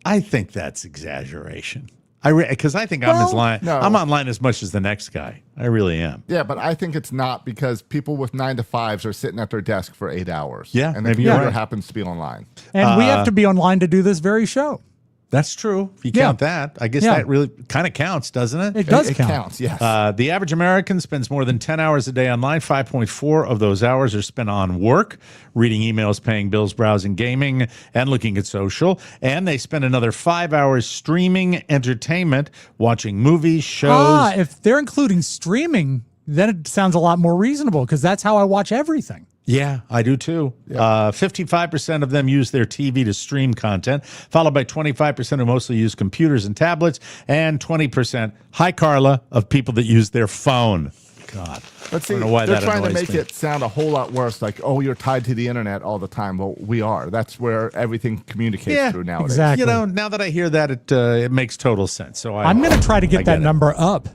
I think that's exaggeration. Because I think I'm online as much as the next guy. I really am. Yeah, but I think it's not because people with 9 to 5s are sitting at their desk for 8 hours. Yeah, and the maybe you're computer right. happens to be online. And we have to be online to do this very show. That's true. If you count that, I guess that really kind of counts, doesn't it? It does It count. counts, yes. The average American spends more than 10 hours a day online. 5.4 of those hours are spent on work, reading emails, paying bills, browsing, gaming, and looking at social. And they spend another 5 hours streaming entertainment, watching movies, shows. If they're including streaming, then it sounds a lot more reasonable because that's how I watch everything. Yeah, I do too. 55% of them use their TV to stream content, followed by 25% who mostly use computers and tablets, and 20%, hi Carla, of people that use their phone. God. Let's see. I don't know why They're that trying to annoys make me. it sound a whole lot worse, like, oh, you're tied to the internet all the time. Well, we are. That's where everything communicates through nowadays. Exactly. Now that I hear that, it makes total sense. So I'm going to try to get that number up.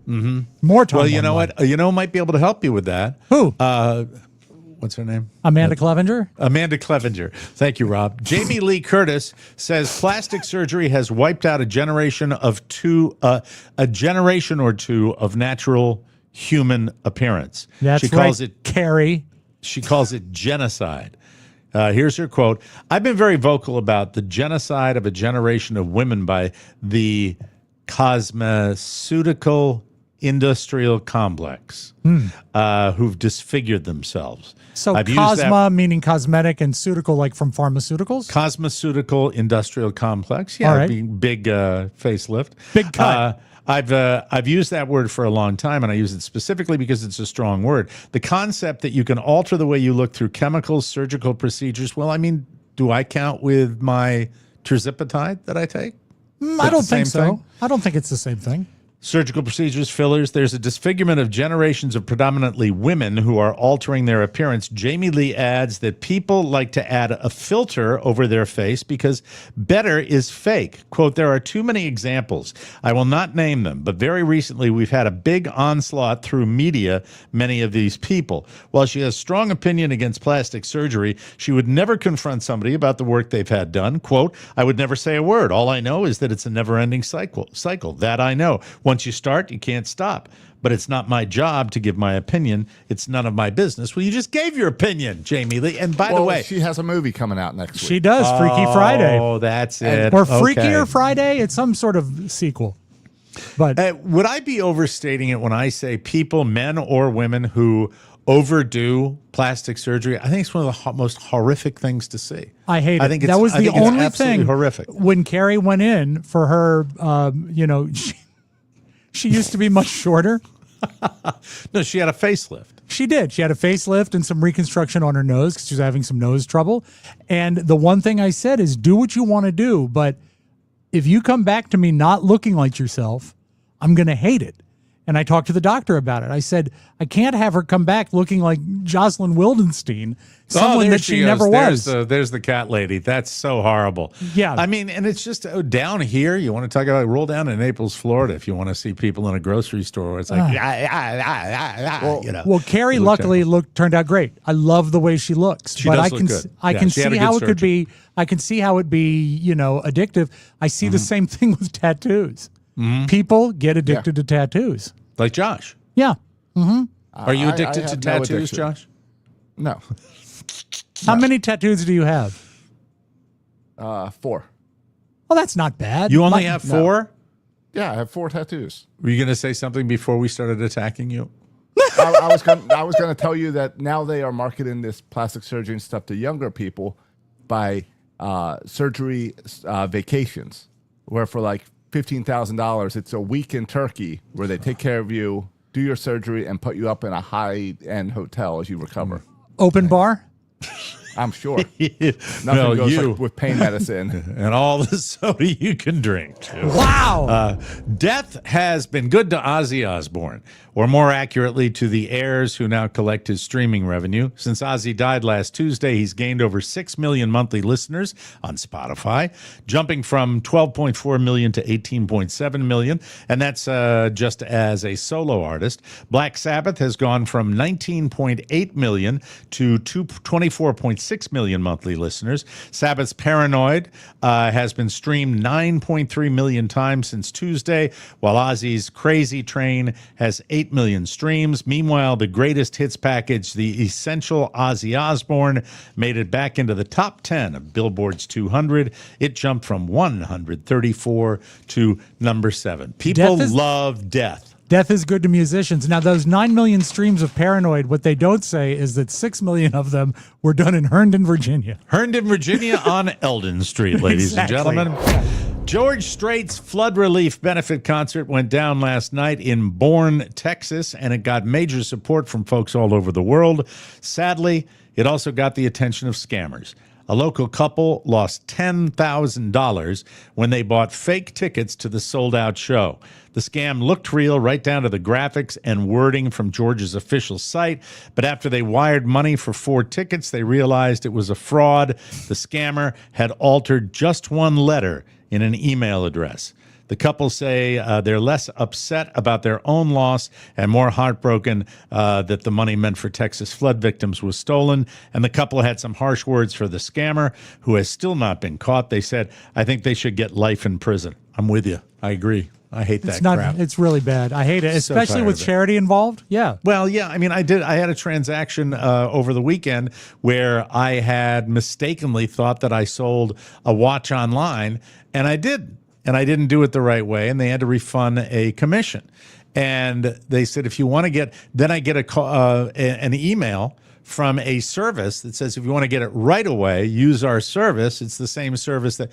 Mm-hmm. More time. Well, you know what? You know, might be able to help you with that. Who? What's her name? Amanda Clevenger? Amanda Clevenger. Thank you, Rob. Jamie Lee Curtis says plastic surgery has wiped out a generation or two of natural human appearance. That's she calls right, it Carrie. She calls it genocide. Here's her quote. I've been very vocal about the genocide of a generation of women by the cosmeceutical industrial complex who've disfigured themselves. So I've used cosma meaning cosmetic and ceutical like from pharmaceuticals? Cosmeceutical industrial complex. Yeah, All right. big facelift. Big cut. I've used that word for a long time, and I use it specifically because it's a strong word. The concept that you can alter the way you look through chemicals, surgical procedures. Well, I mean, do I count with my terzipatide that I take? I don't think same so. thing? I don't think it's the same thing. Surgical procedures, fillers. There's a disfigurement of generations of predominantly women who are altering their appearance. Jamie Lee adds that people like to add a filter over their face because better is fake. Quote, there are too many examples. I will not name them, but very recently we've had a big onslaught through media, many of these people. While she has strong opinion against plastic surgery, she would never confront somebody about the work they've had done. Quote, I would never say a word. All I know is that it's a never-ending cycle. That I know. Once you start, you can't stop. But it's not my job to give my opinion. It's none of my business. Well, you just gave your opinion, Jamie Lee. And by the way, she has a movie coming out next week. She does, Freaky Friday. Oh, that's it. Or Okay. Freakier Friday. It's some sort of sequel. But Would I be overstating it when I say people, men or women, who overdo plastic surgery? I think it's one of the most horrific things to see. I hate it. I think That was the only absolutely thing horrific. when Carrie went in for her, she used to be much shorter. No, she had a facelift. She did. She had a facelift and some reconstruction on her nose because she was having some nose trouble. And the one thing I said is do what you want to do. But if you come back to me not looking like yourself, I'm going to hate it. And I talked to the doctor about it. I said, I can't have her come back looking like Jocelyn Wildenstein, someone that she never was. There's the cat lady. That's so horrible. Yeah. I mean, and it's just down here. You want to talk about roll down to Naples, Florida, if you want to see people in a grocery store where it's like, Well, Carrie luckily turned out great. I love the way she looks. She but does I look can good. I Yeah, can she had see a how good it could be. I can see how it be, addictive. I see the same thing with tattoos. People get addicted to tattoos. like Josh. Yeah. Are you addicted to have no tattoos, addiction. Josh? No. How many tattoos do you have? 4. Well, that's not bad. You only have 4? Yeah, I have 4 tattoos. Were you going to say something before we started attacking you? I was going to tell you that now they are marketing this plastic surgery and stuff to younger people by surgery vacations, where for like $15,000, it's a week in Turkey where they take care of you, do your surgery, and put you up in a high-end hotel as you recover. Open bar? I'm sure. Nothing Well, goes you like with pain medicine. and all the soda you can drink. Too. Wow. Death has been good to Ozzy Osbourne, or more accurately, to the heirs who now collect his streaming revenue. Since Ozzy died last Tuesday, he's gained over 6 million monthly listeners on Spotify, jumping from 12.4 million to 18.7 million, and that's just as a solo artist. Black Sabbath has gone from 19.8 million to 24.6 million monthly listeners. Sabbath's Paranoid has been streamed 9.3 million times since Tuesday, while Ozzy's Crazy Train has 8 million streams. Meanwhile, the greatest hits package, The Essential Ozzy Osbourne, made it back into the top 10 of Billboard's 200. It jumped from 134 to number 7. People love death. Death is good to musicians. Now, those 9 million streams of Paranoid, what they don't say is that 6 million of them were done in Herndon, Virginia. Herndon, Virginia on Eldon Street, ladies Exactly. and gentlemen. George Strait's flood relief benefit concert went down last night in Bourne, Texas, and it got major support from folks all over the world. Sadly, it also got the attention of scammers. A local couple lost $10,000 when they bought fake tickets to the sold-out show. The scam looked real right down to the graphics and wording from George's official site, but after they wired money for 4 tickets, they realized it was a fraud. The scammer had altered just one letter in an email address. The couple say they're less upset about their own loss and more heartbroken that the money meant for Texas flood victims was stolen. And the couple had some harsh words for the scammer, who has still not been caught. They said, I think they should get life in prison. I'm with you. I agree. I hate that crap. It's really bad. I hate it, So especially tired with of it. charity involved. Yeah. Well, yeah. I mean, I had a transaction over the weekend where I had mistakenly thought that I sold a watch online, and I did. And I didn't do it the right way, and they had to refund a commission. And they said, if you want to get, then I get an email from a service that says, if you want to get it right away, use our service. It's the same service that.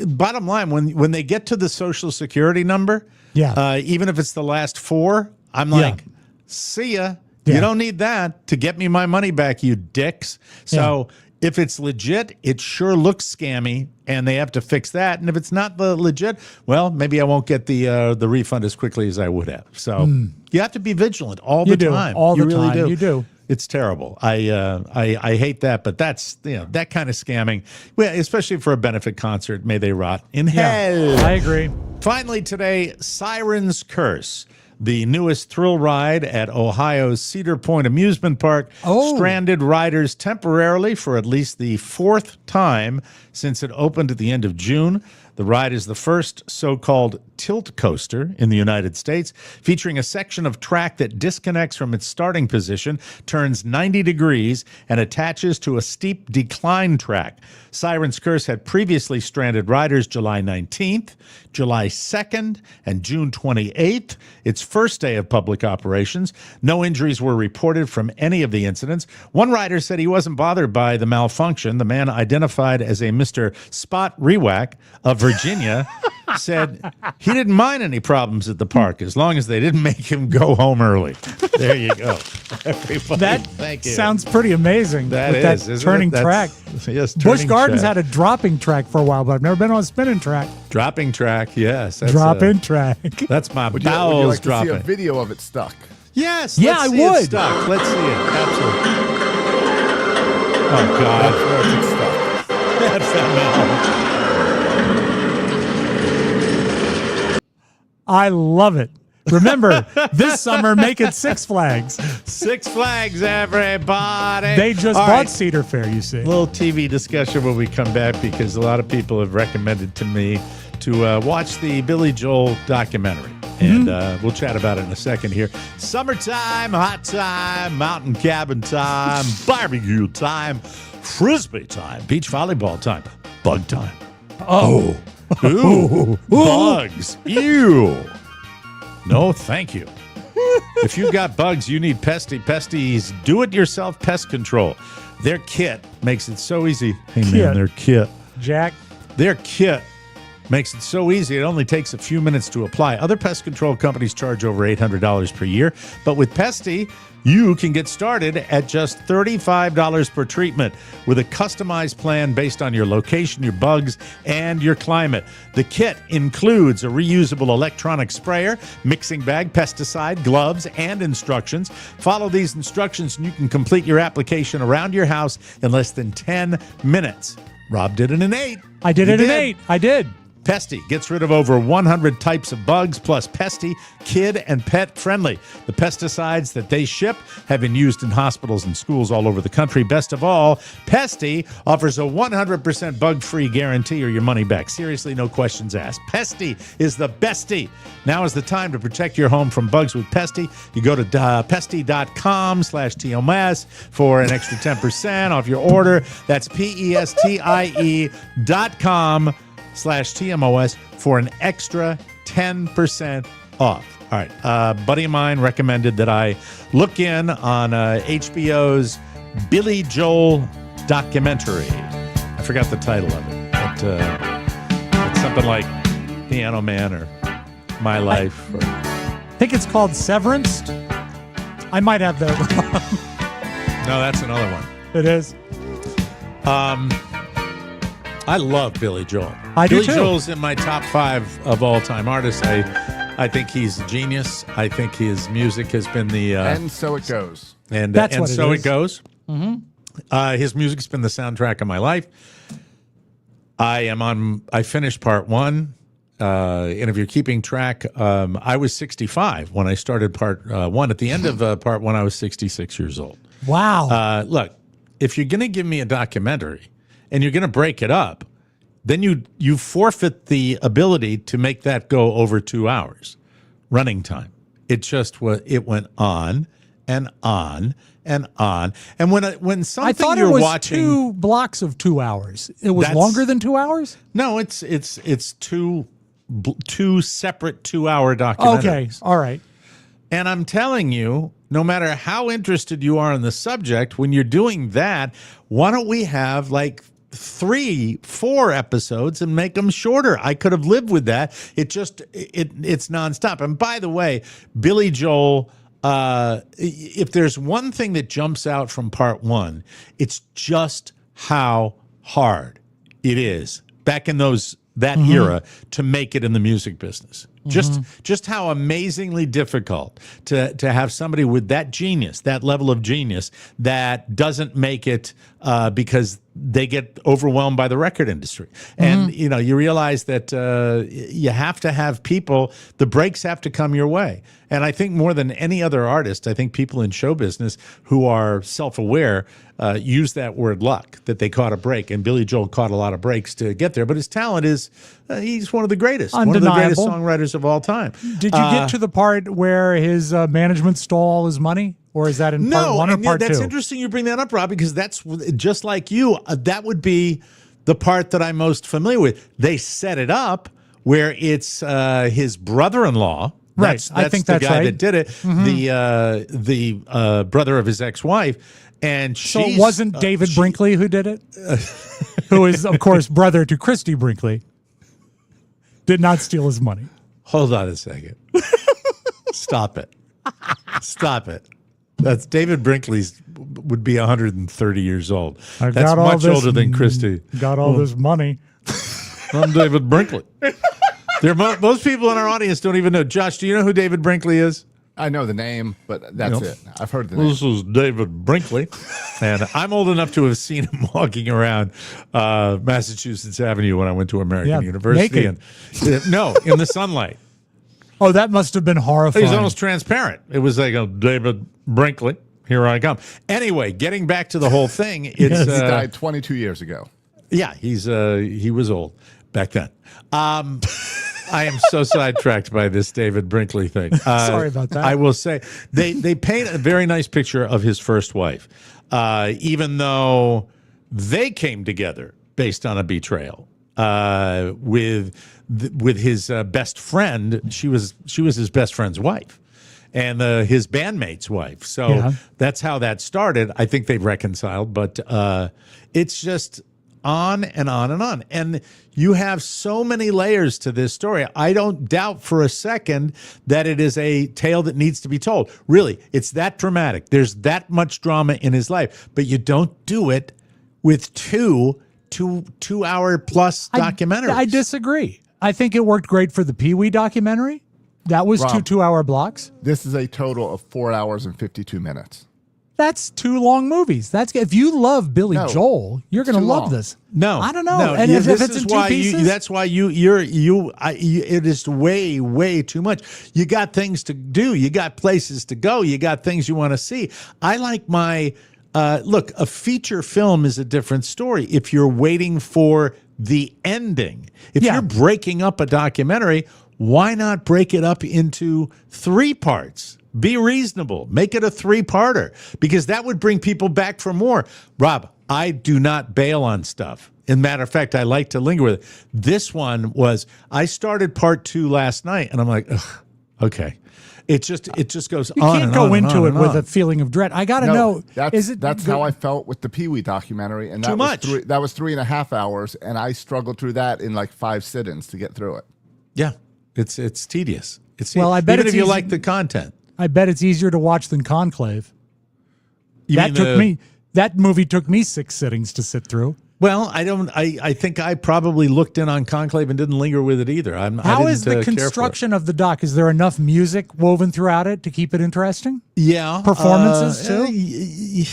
Bottom line, when they get to the Social Security number, even if it's the last four, I'm like, see ya. Yeah. You don't need that to get me my money back, you dicks. So if it's legit, it sure looks scammy, and they have to fix that. And if it's not the legit, well, maybe I won't get the refund as quickly as I would have. So you have to be vigilant all the time. All the really time. You do. It's terrible. I hate that, but that's that kind of scamming. Well, especially for a benefit concert, may they rot in hell. I agree. Finally today, Siren's Curse, the newest thrill ride at Ohio's Cedar Point Amusement Park, stranded riders temporarily for at least the fourth time since it opened at the end of June. The ride is the first so-called tilt coaster in the United States, featuring a section of track that disconnects from its starting position, turns 90 degrees, and attaches to a steep decline track. Siren's Curse had previously stranded riders July 19th, July 2nd, and June 28th, its first day of public operations. No injuries were reported from any of the incidents. One rider said he wasn't bothered by the malfunction. The man, identified as a Mr. Spot Rewack of Virginia, said he didn't mind any problems at the park as long as they didn't make him go home early. There you go. Everybody, That thank you. sounds pretty amazing. That with is, that isn't turning it? track. Yes, Busch turning Gardens track. had a dropping track for a while, but I've never been on a spinning track. Dropping track, yes. That's, Dropping track. That's my Would you bowels like to see dropping. a video of it stuck? Yes, Yeah, let's I see it would. stuck. Let's see it. Absolutely. Oh, God. That's where it's stuck. That's that man. I love it. Remember, this summer, make it Six Flags. Six Flags, everybody. They just All bought right. Cedar Fair, you see. Little TV discussion when we come back, because a lot of people have recommended to me to watch the Billy Joel documentary. And we'll chat about it in a second here. Summertime, hot time, mountain cabin time, barbecue time, frisbee time, beach volleyball time, bug time. Oh. Ooh. Bugs. Ew. No, thank you. If you got bugs, you need Pesty's do-it-yourself pest control. Their kit makes it so easy. Hey, man, Kit. their kit. Jack. Their kit makes it so easy, it only takes a few minutes to apply. Other pest control companies charge over $800 per year, but with Pesty, you can get started at just $35 per treatment with a customized plan based on your location, your bugs, and your climate. The kit includes a reusable electronic sprayer, mixing bag, pesticide, gloves, and instructions. Follow these instructions and you can complete your application around your house in less than 10 minutes. Rob did it in 8. I did You it in 8. I did. Pesty gets rid of over 100 types of bugs, plus Pesty, kid and pet friendly. The pesticides that they ship have been used in hospitals and schools all over the country. Best of all, Pesty offers a 100% bug-free guarantee or your money back. Seriously, no questions asked. Pesty is the bestie. Now is the time to protect your home from bugs with Pesty. You go to pesty.com/TMS for an extra 10% off your order. That's PESTIE.com/TMOS for an extra 10% off. All right. A buddy of mine recommended that I look in on HBO's Billy Joel documentary. I forgot the title of it, but it's something like Piano Man or My Life. I think it's called Severance. I might have that wrong. No, that's another one. It is. I love Billy Joel. I do Billy too. Joel's in my top 5 of all-time artists. I think he's a genius. I think his music has been the And so it goes. and That's and what it so is. it goes. His music's been the soundtrack of my life. I finished part 1. and if you're keeping track, I was 65 when I started part one. At the end of part one, I was 66 years old. Wow. Look, if you're going to give me a documentary and you're going to break it up, then you forfeit the ability to make that go over 2 hours running time. It just went on and on and on. And when something I thought you're it was watching, 2 blocks of 2 hours. It was That's- longer than 2 hours? no, it's two separate 2-hour documentaries. Okay. All right. And I'm telling you, no matter how interested you are in the subject, when you're doing that, why don't we have like 3-4 episodes and make them shorter? I could have lived with that. It's nonstop. And by the way, Billy Joel, if there's one thing that jumps out from part one, it's just how hard it is back in that era to make it in the music business. Just how amazingly difficult to have somebody with that genius, that level of genius, that doesn't make it because they get overwhelmed by the record industry. And you realize that you have to have people, the breaks have to come your way. And I think more than any other artist, I think people in show business who are self-aware use that word luck, that they caught a break. And Billy Joel caught a lot of breaks to get there. But his talent is, he's one of the greatest. Undeniable. One of the greatest songwriters of all time. Did you get to the part where his management stole all his money? Or is that in part one or part that's two? interesting you bring that up, Rob, because that's just like you. That would be the part that I'm most familiar with. They set it up where it's his brother-in-law. Right, I think the that's guy right. that did it. The brother of his ex-wife, and So it wasn't David Brinkley who did it? Who is, of course, brother to Christy Brinkley. Did not steal his money. Hold on a second. Stop it. Stop it. That's David Brinkley's would be 130 years old. I've That's got all much this- older than Christy. Got all this money. I'm David Brinkley. Most people in our audience don't even know. Josh, do you know who David Brinkley is? I know the name, but that's it. I've heard the Well, name. this is David Brinkley, and I'm old enough to have seen him walking around Massachusetts Avenue when I went to American University. naked. And no, in the sunlight. Oh, that must have been horrifying. He's almost transparent. It was like, David Brinkley, here I come. Anyway, getting back to the whole thing, it's He died 22 years ago. yeah, he was old back then. I am so sidetracked by this David Brinkley thing. Sorry about that. I will say they paint a very nice picture of his first wife, even though they came together based on a betrayal with his best friend. She was his best friend's wife, and his bandmate's wife. So that's how that started. I think they've reconciled, but it's just on and on and on. And you have so many layers to this story. I don't doubt for a second that it is a tale that needs to be told. Really, it's that dramatic. There's that much drama in his life, but you don't do it with two 2-hour plus documentaries. I disagree. I think it worked great for the Pee Wee documentary. That was Rob. 2-hour blocks. This is a total of 4 hours and 52 minutes. That's 2 long movies. That's if you love Billy No, Joel, you're going to too love long. this. No, I don't know. No, And yeah, if this it's is in 2 why pieces, that's why it is way too much. You got things to do. You got places to go. You got things you want to see. I like my look. A feature film is a different story. If you're waiting for the ending, if you're breaking up a documentary, why not break it up into 3 parts? Be reasonable. Make it a 3-parter, because that would bring people back for more. Rob, I do not bail on stuff. As a matter of fact, I like to linger with it. This one was, I started part 2 last night, and I'm like, ugh, okay. It just goes you on can't and go on and into on it and with on. a feeling of dread. I got to know. That's how I felt with the Pee Wee documentary, and that Too much. that was 3.5 hours, and I struggled through that in like 5 sit-ins to get through it. Yeah, it's tedious. Well, I bet even it's if you easy- like the content. I bet it's easier to watch than Conclave. That movie took me 6 sittings to sit through. Well, I think I probably looked in on Conclave and didn't linger with it either. How is the construction of the doc? Is there enough music woven throughout it to keep it interesting? Yeah. Performances too?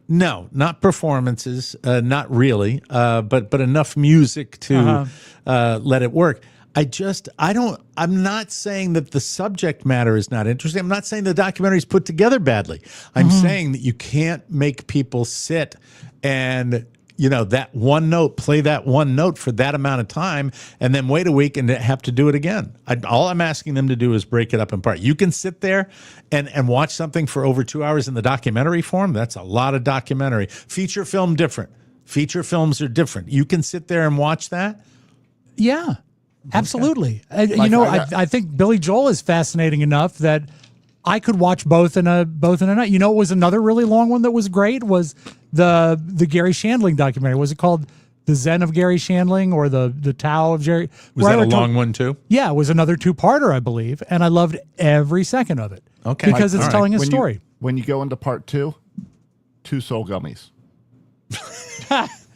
No, not performances, not really, but enough music to let it work. I'm not saying that the subject matter is not interesting. I'm not saying the documentary is put together badly. I'm saying that you can't make people sit and, that one note, play that one note for that amount of time and then wait a week and have to do it again. All I'm asking them to do is break it up in part. You can sit there and watch something for over 2 hours in the documentary form. That's a lot of documentary. Feature film, different. Feature films are different. You can sit there and watch that. Yeah. Absolutely. Like, I think Billy Joel is fascinating enough that I could watch both in a night. It was another really long one that was great was the Gary Shandling documentary. Was it called The Zen of Gary Shandling or the Tao of Jerry? Was that a long one too? Yeah, it was another 2-parter, I believe, and I loved every second of it. Okay. Because it's telling a story. When you go into part 2, 2 soul gummies.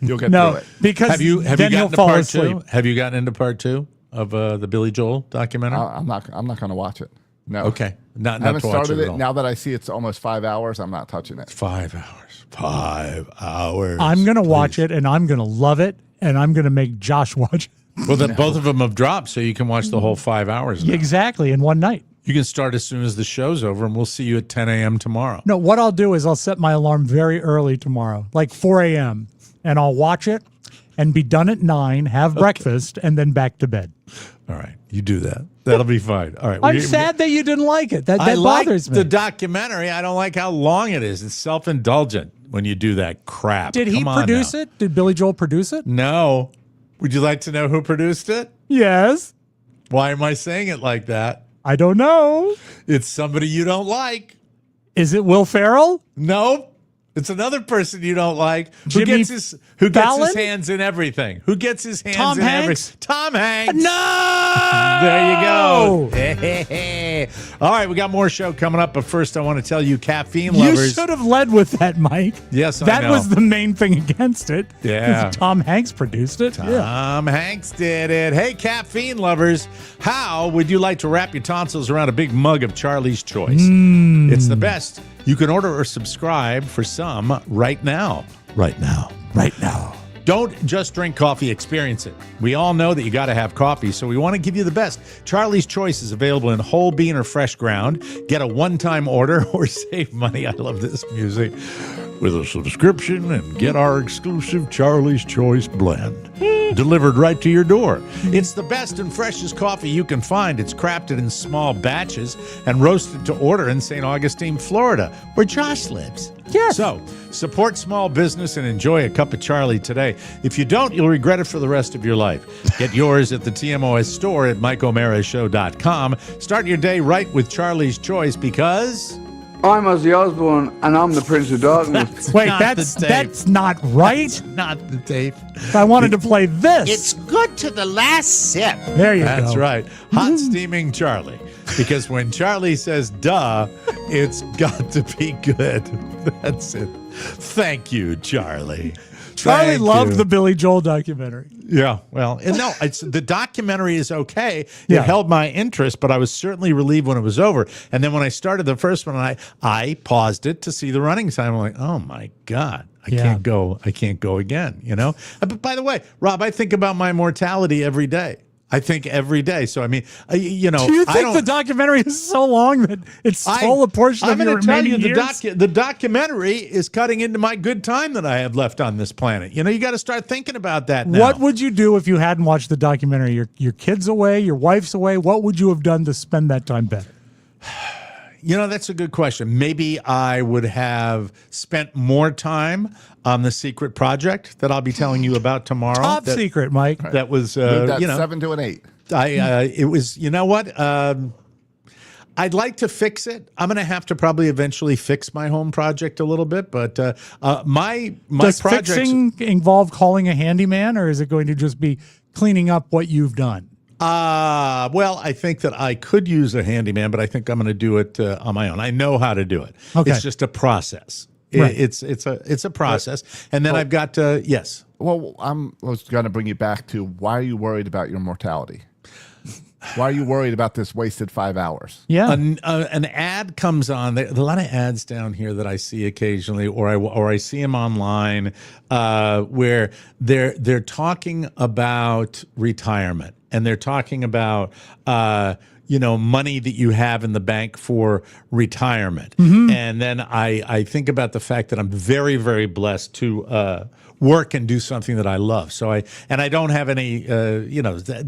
You'll get No, through it. because Have you then gotten you'll to fall part asleep. 2? Have you gotten into part 2 of the Billy Joel documentary? I'm not going to watch it. No. Okay. Not I haven't to watch started it it. at all. Now that I see it's almost 5 hours, I'm not touching it. 5 hours. 5 hours. I'm going to watch it, and I'm going to love it, and I'm going to make Josh watch it. Well, then both of them have dropped, so you can watch the whole 5 hours now. Exactly, in one night. You can start as soon as the show's over, and we'll see you at 10 a.m. tomorrow. No, what I'll do is I'll set my alarm very early tomorrow, like 4 a.m., and I'll watch it and be done at 9, have breakfast, and then back to bed. All right. You do that. That'll be fine. All right. I'm sad that you didn't like it. That I like bothers me. the documentary. I don't like how long it is. It's self-indulgent when you do that crap. Did he Come on produce now. it? Did Billy Joel produce it? No. Would you like to know who produced it? Yes. Why am I saying it like that? I don't know. It's somebody you don't like. Is it Will Ferrell? Nope. It's another person you don't like who Jimmy gets his Fallon? hands in everything. Who gets his hands Tom in Hanks? everything? Tom Hanks. No! There you go. All right, we got more show coming up, but first I want to tell you caffeine You lovers. should have led with that, Mike. Yes, I That know. was the main thing against it. Yeah. Tom Hanks produced it. Yeah. Tom Hanks did it. Hey, caffeine lovers, how would you like to wrap your tonsils around a big mug of Charlie's Choice? It's the best. You can order or subscribe for some right now. Right now. Right now. Don't just drink coffee, experience it. We all know that you got to have coffee, so we want to give you the best. Charlie's Choice is available in whole bean or fresh ground. Get a one-time order or save money. I love this music. With a subscription and get our exclusive Charlie's Choice blend delivered right to your door. It's the best and freshest coffee you can find. It's crafted in small batches and roasted to order in St. Augustine, Florida, where Josh lives. Yes. So, support small business and enjoy a cup of Charlie today. If you don't, you'll regret it for the rest of your life. Get yours at the TMOS store at MikeO'MaraShow.com. Start your day right with Charlie's Choice because... I'm Ozzy Osbourne, and I'm the Prince of Darkness. Wait, not that's the tape. that's not right. Not the tape. I wanted to play this. It's good to the last sip. There you That's go. right. Hot steaming Charlie. Because when Charlie says duh, it's got to be good. That's it. Thank you, Charlie. Charlie Thank loved you. the Billy Joel documentary. Yeah, well, and no, the documentary is okay. It Yeah. held my interest, but I was certainly relieved when it was over. And then when I started the first one, I paused it to see the running time. I'm like, oh my God, I can't go again, you know? But by the way, Rob, I think about my mortality every day. I think every day. So, I mean, you know. Do you I think don't- the documentary is so long that it stole a portion of I'm your gonna tell remaining you, years? the documentary is cutting into my good time that I have left on this planet. You know, you got to start thinking about that now. What would you do if you hadn't watched the documentary? Your kid's away, your wife's away. What would you have done to spend that time better? You know, that's a good question. Maybe I would have spent more time on the secret project that I'll be telling you about tomorrow. Top secret, Mike. That was, Moved that you know, 7 to an 8. it was, you know what? I'd like to fix it. I'm going to have to probably eventually fix my home project a little bit, but my Does projects. fixing involve calling a handyman, or is it going to just be cleaning up what you've done? Well, I think that I could use a handyman, but I think I'm going to do it on my own. I know how to do it. Okay. It's just a process. Right. It's a process, and then I've got to yes. Well, I was going to bring you back to why are you worried about your mortality? Why are you worried about this wasted 5 hours? Yeah. An ad comes on. There's a lot of ads down here that I see occasionally, or I see them online, where they're talking about retirement. and they're talking about money that you have in the bank for retirement. And then I think about the fact that I'm very, very blessed to work and do something that I love. So I don't have any,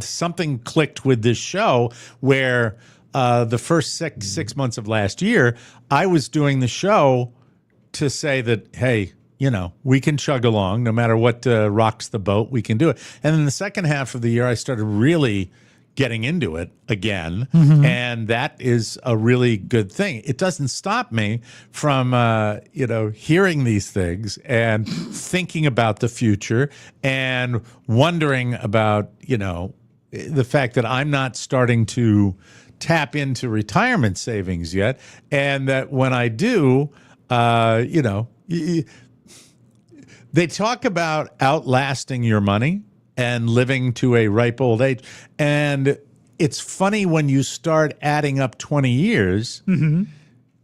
something clicked with this show where the first six months of last year, I was doing the show to say that, hey, we can chug along no matter what rocks the boat, we can do it. And then the second half of the year, I started really getting into it again. And that is a really good thing. It doesn't stop me from, hearing these things and thinking about the future and wondering about, the fact that I'm not starting to tap into retirement savings yet. And that when I do, they talk about outlasting your money and living to a ripe old age. And it's funny when you start adding up 20 years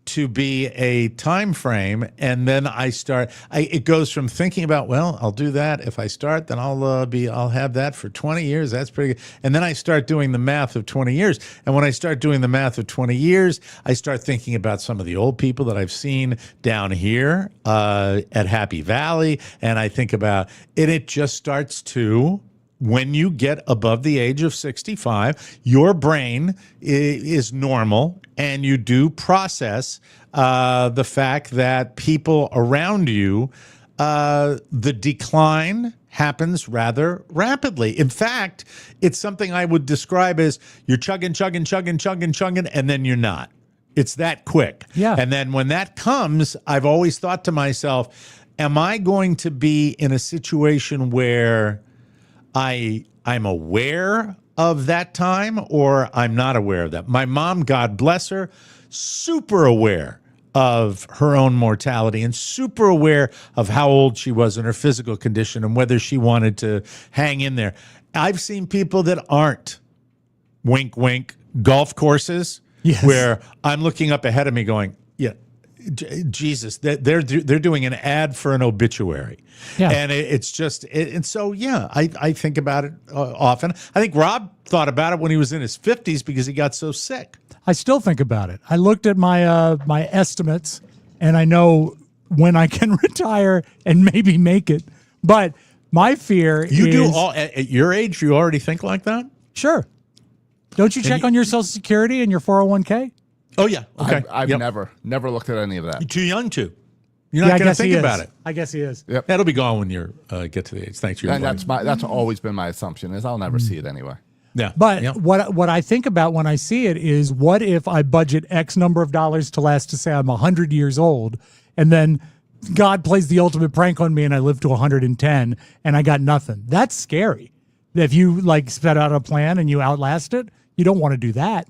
to be a time frame, and then it goes from thinking about, well, I'll do that. If I start, then I'll have that for 20 years. That's pretty good. And then I start doing the math of 20 years. And when I start doing the math of 20 years, I start thinking about some of the old people that I've seen down here at Happy Valley. And I think about it. It just starts to, when you get above the age of 65, your brain is normal, and you do process the fact that people around you, the decline happens rather rapidly. In fact, it's something I would describe as you're chugging, and then you're not. It's that quick. Yeah. And then when that comes, I've always thought to myself, am I going to be in a situation where I'm aware of that time, or I'm not aware of that? My mom, God bless her, super aware of her own mortality and super aware of how old she was and her physical condition and whether she wanted to hang in there. I've seen people that aren't, wink, wink, golf courses where I'm looking up ahead of me going, yeah, Jesus, they're doing an ad for an obituary. Yeah. And it's just, and so, yeah, I think about it often. I think Rob thought about it when he was in his 50s because he got so sick. I still think about it. I looked at my my estimates, and I know when I can retire and maybe make it. But my fear is... You do all, at your age, you already think like that? Sure. Don't you check on your Social Security and your 401k? Oh, yeah. Okay. I've never looked at any of that. You're too young to. You're not going to think about it. I guess he is. Yep. That'll be gone when you get to the age. Thanks. And that's always been my assumption, is I'll never see it anyway. Yeah. But what I think about when I see it is, what if I budget X number of dollars to last to say I'm 100 years old, and then God plays the ultimate prank on me and I live to 110 and I got nothing? That's scary. If you set out a plan and you outlast it, you don't want to do that.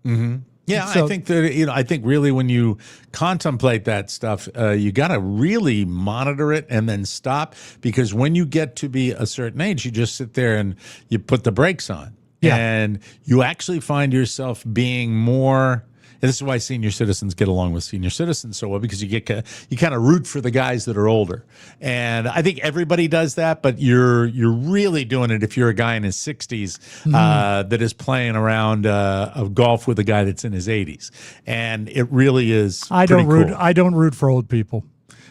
Mm-hmm. Yeah, so, I think that I think really when you contemplate that stuff, you got to really monitor it and then stop, because when you get to be a certain age, you just sit there and you put the brakes on, and you actually find yourself being more. And this is why senior citizens get along with senior citizens so well, because you kind of root for the guys that are older. And I think everybody does that, but you're really doing it if you're a guy in his 60s that is playing around of golf with a guy that's in his 80s. And it really is. I don't root for old people.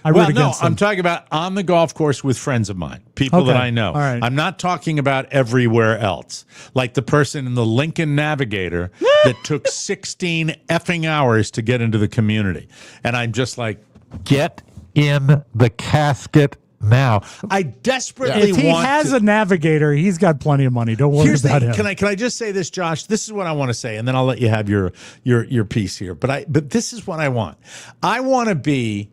I'm talking about on the golf course with friends of mine, people that I know. Right. I'm not talking about everywhere else, like the person in the Lincoln Navigator that took 16 effing hours to get into the community. And I'm just like, get in the casket now. I desperately want. If he has a Navigator, he's got plenty of money. Don't worry about him. Can I just say this, Josh? This is what I want to say, and then I'll let you have your piece here. But this is what I want. I want to be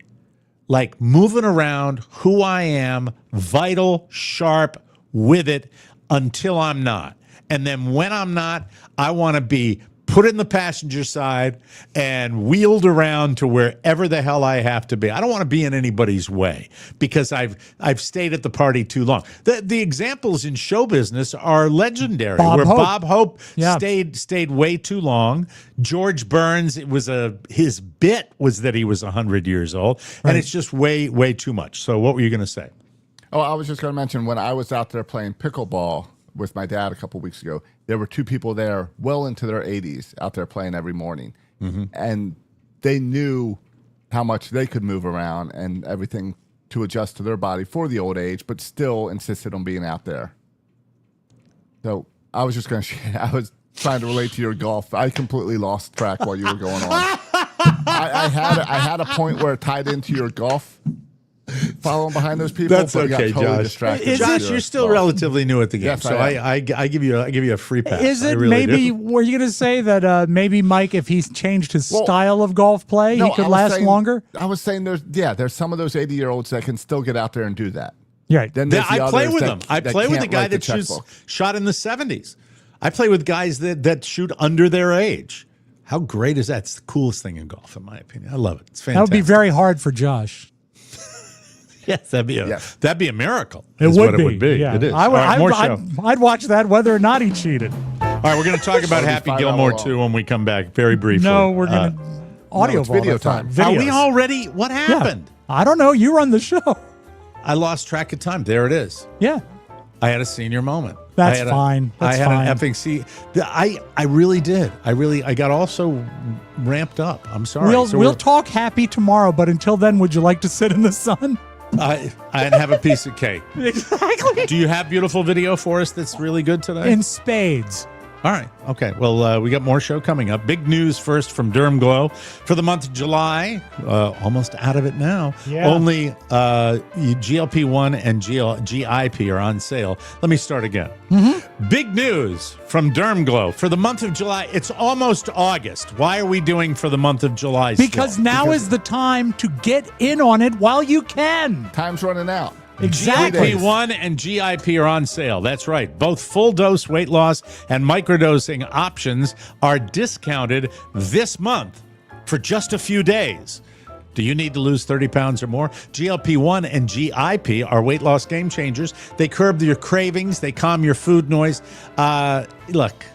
like moving around who I am, vital, sharp, with it until I'm not. And then when I'm not, I want to be put in the passenger side and wheeled around to wherever the hell I have to be. I don't want to be in anybody's way because I've stayed at the party too long. The examples in show business are legendary. Bob Hope stayed way too long. George Burns, his bit was that he was 100 years old, and it's just way too much. So what were you going to say? Oh, I was just going to mention when I was out there playing pickleball with my dad a couple weeks ago. There were two people there, well into their 80s, out there playing every morning, and they knew how much they could move around and everything to adjust to their body for the old age, but still insisted on being out there. So I was just going to share. I was trying to relate to your golf. I completely lost track while you were going on. I had a point where it tied into your golf, following behind those people. That's but okay, got totally Josh. distracted. Josh, you're still relatively new at the game, Yes, so I give you a free pass. Is I it really maybe? do. Were you going to say that maybe Mike, if he's changed his Well, style of golf play, No, he could I was last saying- longer? I was saying there's some of those 80-year-olds that can still get out there and do that. Right. Then there's the I play others with that- them. I that play with the can't guy write the that shoots checkbook. shot in the 70s. I play with guys that shoot under their age. How great is that? It's the coolest thing in golf, in my opinion. I love it. It's fantastic. That would be very hard for Josh. Yes, that'd be a miracle. It is would what be. It would be. Yeah. It is. I would, All right, more show. I'd watch that whether or not he cheated. All right, we're going to talk about Happy 75 Gilmore out of too when we come back, very briefly. No, we're going to audio it's ball video that time. time. Are we Videos. already? What Yeah. happened? I don't know. You run the show. I lost track of time. There it is. Yeah. I had a senior moment. That's I had fine. That's I had fine. an effing I really did. I got also ramped up. I'm sorry. We'll So we'll talk happy tomorrow, but until then, would you like to sit in the sun? I have a piece of cake. Exactly. Do you have beautiful video for us that's really good today? In spades. All right. Okay. Well, we got more show coming up. Big news first from Durham Glow for the month of July. Almost out of it now. Yeah. Only GLP-1 and GIP are on sale. Let me start again. Big news from Durham Glow for the month of July. It's almost August. Why are we doing for the month of July? Because still? now is the time to get in on it while you can. Time's running out. Exactly. GLP-1 and GIP are on sale. That's right. Both full-dose weight loss and microdosing options are discounted this month for just a few days. Do you need to lose 30 pounds or more? GLP-1 and GIP are weight loss game changers. They curb your cravings. They calm your food noise. Look,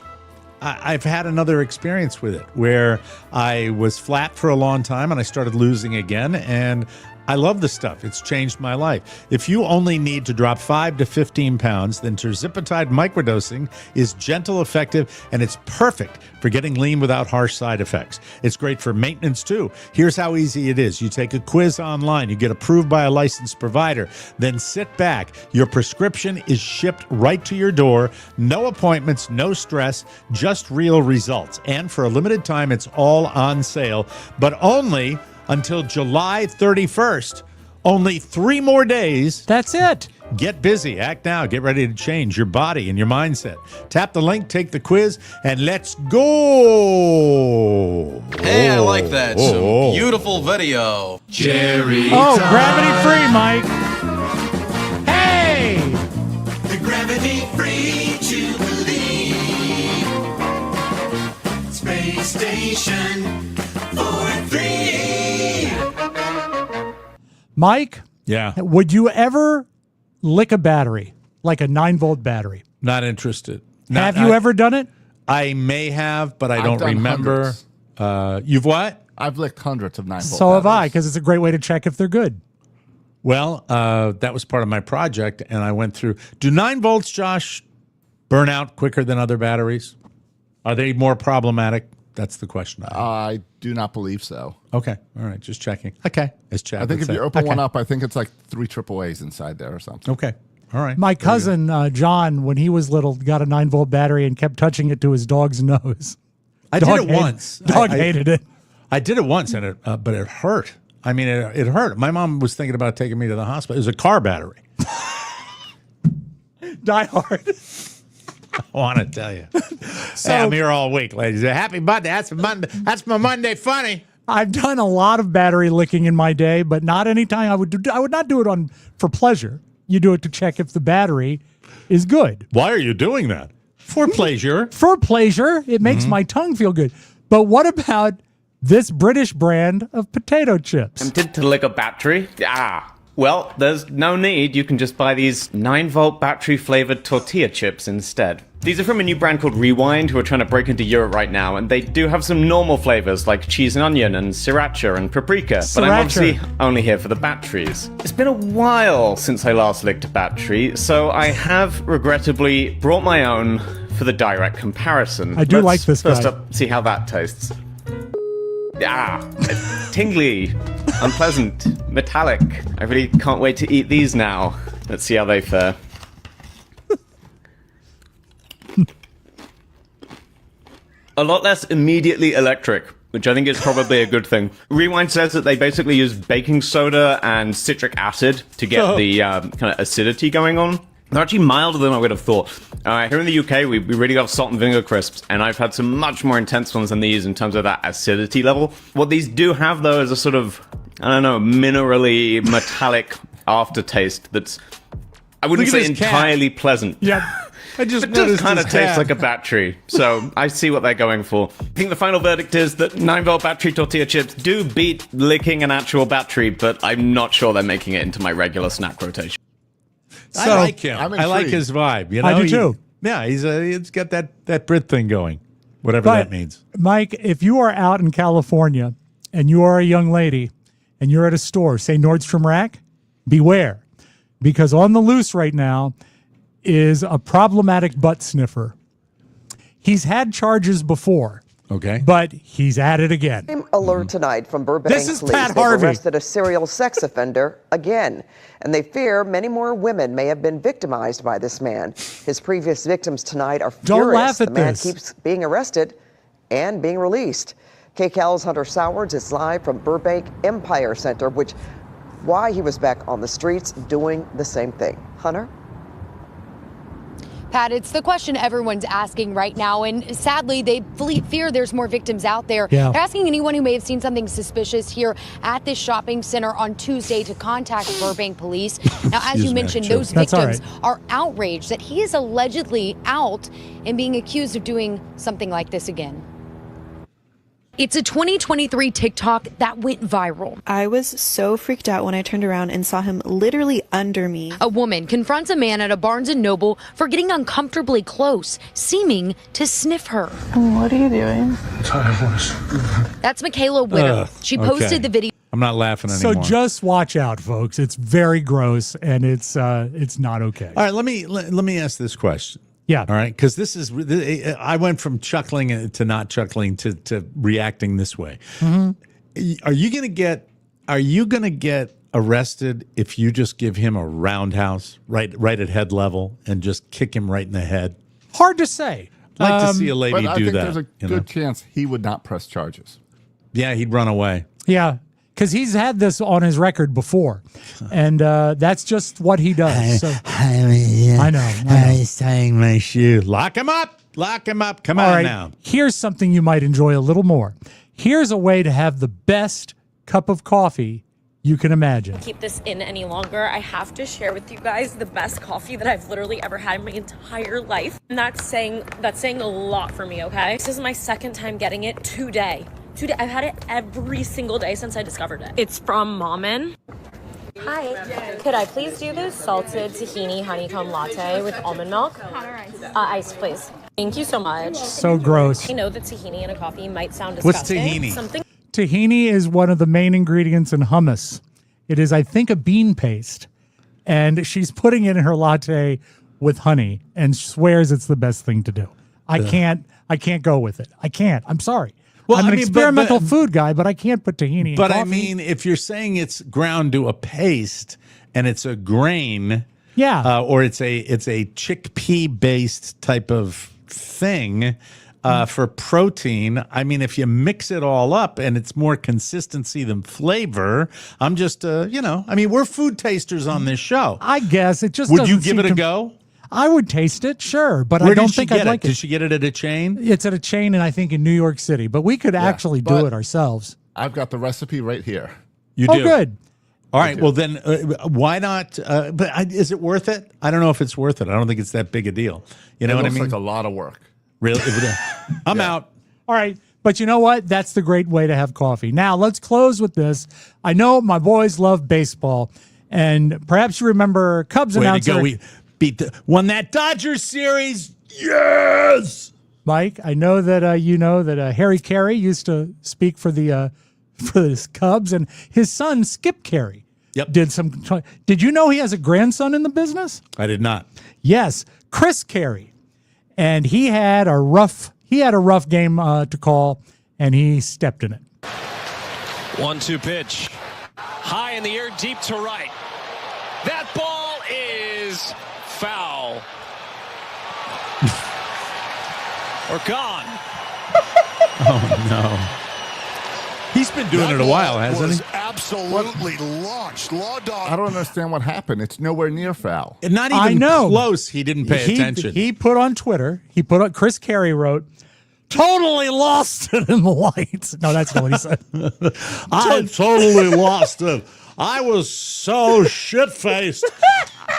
I've had another experience with it where I was flat for a long time and I started losing again, and I love the stuff. It's changed my life. If you only need to drop 5 to 15 pounds, then terzipatide microdosing is gentle, effective, and it's perfect for getting lean without harsh side effects. It's great for maintenance, too. Here's how easy it is. You take a quiz online. You get approved by a licensed provider. Then sit back. Your prescription is shipped right to your door. No appointments, no stress, just real results. And for a limited time, it's all on sale, but only until July 31st. Only 3 more days. That's it. Get busy. Act now. Get ready to change your body and your mindset. Tap the link, take the quiz, and let's go. Hey, I like that. Some beautiful video. Jerry. Oh, gravity free, Mike. Hey! The gravity free Jubilee. Space Station 4-3. Mike, Yeah. would you ever lick a battery, like a 9-volt battery? Not interested. Have you ever done it? I may have, but I I've don't done remember. hundreds. You've what? I've licked hundreds of 9-volt So have I, batteries. because it's a great way to check if they're good. Well, that was part of my project, and I went through. Do 9 volts, Josh, burn out quicker than other batteries? Are they more problematic? That's the question. I do not believe so. Okay. All right. Just checking. Okay. As Chad I think would if say. you open Okay. one up, I think it's like 3 AAAs inside there or something. Okay. All right. My cousin, John, when he was little, got a 9-volt battery and kept touching it to his dog's nose. I Dog did it hated- once. Dog I hated it. I did it once, and but it hurt. I mean, it hurt. My mom was thinking about taking me to the hospital. It was a car battery. Die hard. I want to tell you. Hey, I'm here all week, ladies. Happy Monday. That's Monday. That's my Monday funny. I've done a lot of battery licking in my day, but not anytime I would not do it for pleasure. You do it to check if the battery is good. Why are you doing that? For pleasure. For pleasure, it makes my tongue feel good. But what about this British brand of potato chips? Tempted to lick a battery? Ah, Well, there's no need. You can just buy these 9-volt battery-flavored tortilla chips instead. These are from a new brand called Rewind, who are trying to break into Europe right now, and they do have some normal flavors like cheese and onion and sriracha and paprika, but I'm obviously only here for the batteries. It's been a while since I last licked a battery, so I have regrettably brought my own for the direct comparison. I do like this guy. First up, see how that tastes. Tingly, unpleasant, metallic. I really can't wait to eat these now. Let's see how they fare. A lot less immediately electric, which I think is probably a good thing. Rewind says that they basically use baking soda and citric acid to get the kind of acidity going on. They're actually milder than I would have thought. Here in the UK, we really love salt and vinegar crisps, and I've had some much more intense ones than these in terms of that acidity level. What these do have, though, is a sort of, I don't know, minerally metallic aftertaste that's, I wouldn't say entirely pleasant. Yeah. It does kind of taste like a battery, so I see what they're going for. I think the final verdict is that 9-volt battery tortilla chips do beat licking an actual battery, but I'm not sure they're making it into my regular snack rotation. So, I like him. I like his vibe. You know, I do too. Yeah, he's got that Brit thing going, whatever that means. Mike, if you are out in California and you are a young lady and you're at a store, say Nordstrom Rack, beware, because on the loose right now is a problematic butt sniffer. He's had charges before. Okay. But he's at it again. Alert tonight from Burbank This is Police. Pat They've Harvey. arrested a serial sex offender again, and they fear many more women may have been victimized by this man. His previous victims tonight are furious. Don't laugh at the man this. keeps being arrested and being released. KCAL's Hunter Sowards is live from Burbank Empire Center, why he was back on the streets doing the same thing. Hunter? Pat, it's the question everyone's asking right now, and sadly, they fear there's more victims out there. Yeah. They're asking anyone who may have seen something suspicious here at this shopping center on Tuesday to contact Burbank Police. Now, as you mentioned, those victims are outraged that he is allegedly out and being accused of doing something like this again. It's a 2023 TikTok that went viral. I was so freaked out when I turned around and saw him literally under me. A woman confronts a man at a Barnes & Noble for getting uncomfortably close, seeming to sniff her. What are you doing? That's Michaela Witter. She posted the video. I'm not laughing anymore. So just watch out, folks. It's very gross, and it's not okay. All right, let me ask this question. Yeah. All right, because I went from chuckling to not chuckling to reacting this way. Mm-hmm. Are you gonna get arrested if you just give him a roundhouse right at head level and just kick him right in the head? Hard to say. I'd like to see a lady but I do think that. there's a good chance he would not press charges. Yeah, he'd run away. Yeah, because he's had this on his record before, and that's just what he does. So, I know. I was tying my shoe. Lock him up. Lock him up. Come on now. Here's something you might enjoy a little more. Here's a way to have the best cup of coffee you can imagine. Keep this in any longer. I have to share with you guys the best coffee that I've literally ever had in my entire life. And that's saying a lot for me, okay? This is my second time getting it today. I've had it every single day since I discovered it. It's from Mommin. Hi. Could I please do this salted tahini honeycomb latte with almond milk? Ice, please. Thank you so much. So gross. I know that tahini in a coffee might sound disgusting. What's tahini? Tahini is one of the main ingredients in hummus. It is, I think, a bean paste. And she's putting it in her latte with honey and swears it's the best thing to do. I can't go with it. I can't. I'm sorry. Well, I'm an experimental food guy, but I can't put tahini in But coffee. I mean, if you're saying it's ground to a paste and it's a grain, or it's a chickpea based type of thing for protein. I mean, if you mix it all up and it's more consistency than flavor, I'm just I mean, we're food tasters on this show. I guess it just would you doesn't give it a seem go? I would taste it, sure, but Where I don't did she think get I'd like it. Did she get it at a chain? It's at a chain, and I think in New York City, but we could actually do it ourselves. I've got the recipe right here. You Oh, do? good. All right. Well, then why not? Is it worth it? I don't know if it's worth it. I don't think it's that big a deal. You know It what I looks mean? like a lot of work. Really? I'm out. All right. But you know what? That's the great way to have coffee. Now, let's close with this. I know my boys love baseball, And perhaps you remember Cubs Way announcer. to go. We won that Dodgers series. Yes! Mike, I know that you know that Harry Carey used to speak for the Cubs, and his son Skip Carey did some. Did you know he has a grandson in the business? I did not. Yes, Chris Carey, and he had a rough game to call, and he stepped in it. 1-2 pitch, high in the air, deep to right. That ball is foul. Or gone. Oh, no. He's been doing it a while, hasn't he? Absolutely launched. Law dog. I don't understand what happened. It's nowhere near foul. Not even close. He didn't pay attention. He put on Twitter, Chris Carey wrote, totally lost it in the lights. No, that's not what he said. I totally lost it. I was so shit-faced.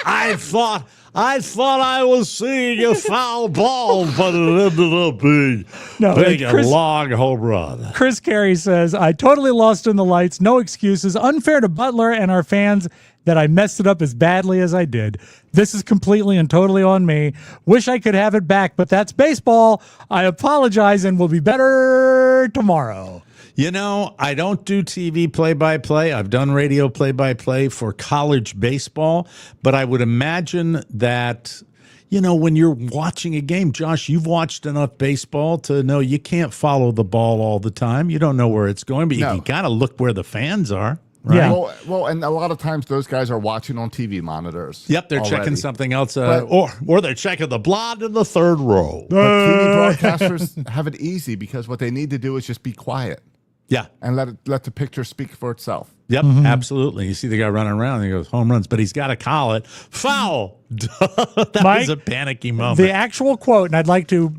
I thought I was seeing a foul ball, but it ended up being big and long home run. Chris Carey says, I totally lost in the lights. No excuses. Unfair to Butler and our fans that I messed it up as badly as I did. This is completely and totally on me. Wish I could have it back, but that's baseball. I apologize and will be better tomorrow. You know, I don't do TV play-by-play. I've done radio play-by-play for college baseball, but I would imagine that, you know, when you're watching a game, Josh, you've watched enough baseball to know you can't follow the ball all the time. You don't know where it's going, but you can kind of look where the fans are. Right? Yeah. Well, and a lot of times those guys are watching on TV monitors. Yep, they're checking something else, or they're checking the blonde in the third row. But TV broadcasters have it easy because what they need to do is just be quiet. Yeah. And let the picture speak for itself. Yep, absolutely. You see the guy running around and he goes, home runs, but he's got to call it foul. That Mike, was a panicky moment. The actual quote, and I'd like to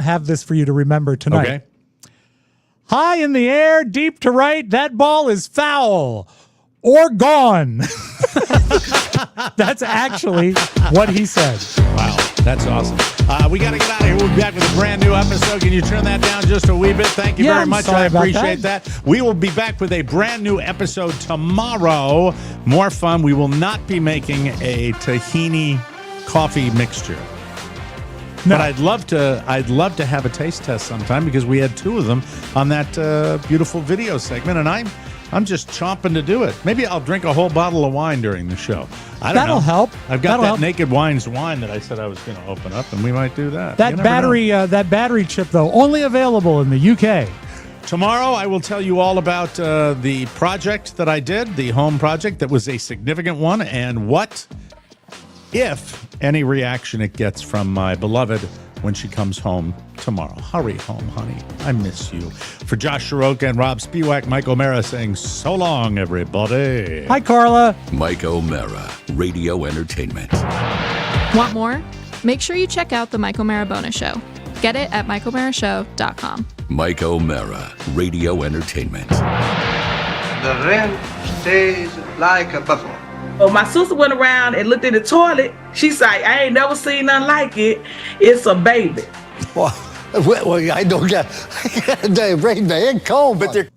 have this for you to remember tonight. Okay. High in the air, deep to right, that ball is foul or gone. That's actually what he said. Wow, that's awesome. We got to get out of here. We'll be back with a brand new episode. Can you turn that down just a wee bit? Thank you very much. I appreciate that. We will be back with a brand new episode tomorrow. More fun. We will not be making a tahini coffee mixture. No. But I'd love to have a taste test sometime because we had 2 of them on that beautiful video segment, and I'm just chomping to do it. Maybe I'll drink a whole bottle of wine during the show. I don't know. That'll help. I've got that Naked Wines wine that I said I was going to open up, and we might do that. That battery chip, though, only available in the UK. Tomorrow, I will tell you all about the project that I did, the home project that was a significant one, and what, if any, reaction it gets from my beloved when she comes home tomorrow. Hurry home, honey. I miss you. For Josh Shiroka and Rob Spiewak, Mike O'Mara saying so long, everybody. Hi, Carla. Mike O'Mara, Radio Entertainment. Want more? Make sure you check out the Mike O'Mara Bonus Show. Get it at MikeO'MaraShow.com. Mike O'Mara, Radio Entertainment. The rent stays like a buffalo. Well, my sister went around and looked in the toilet. She said, I ain't never seen nothing like it. It's a baby. Well, I don't get, they bring the income, but they're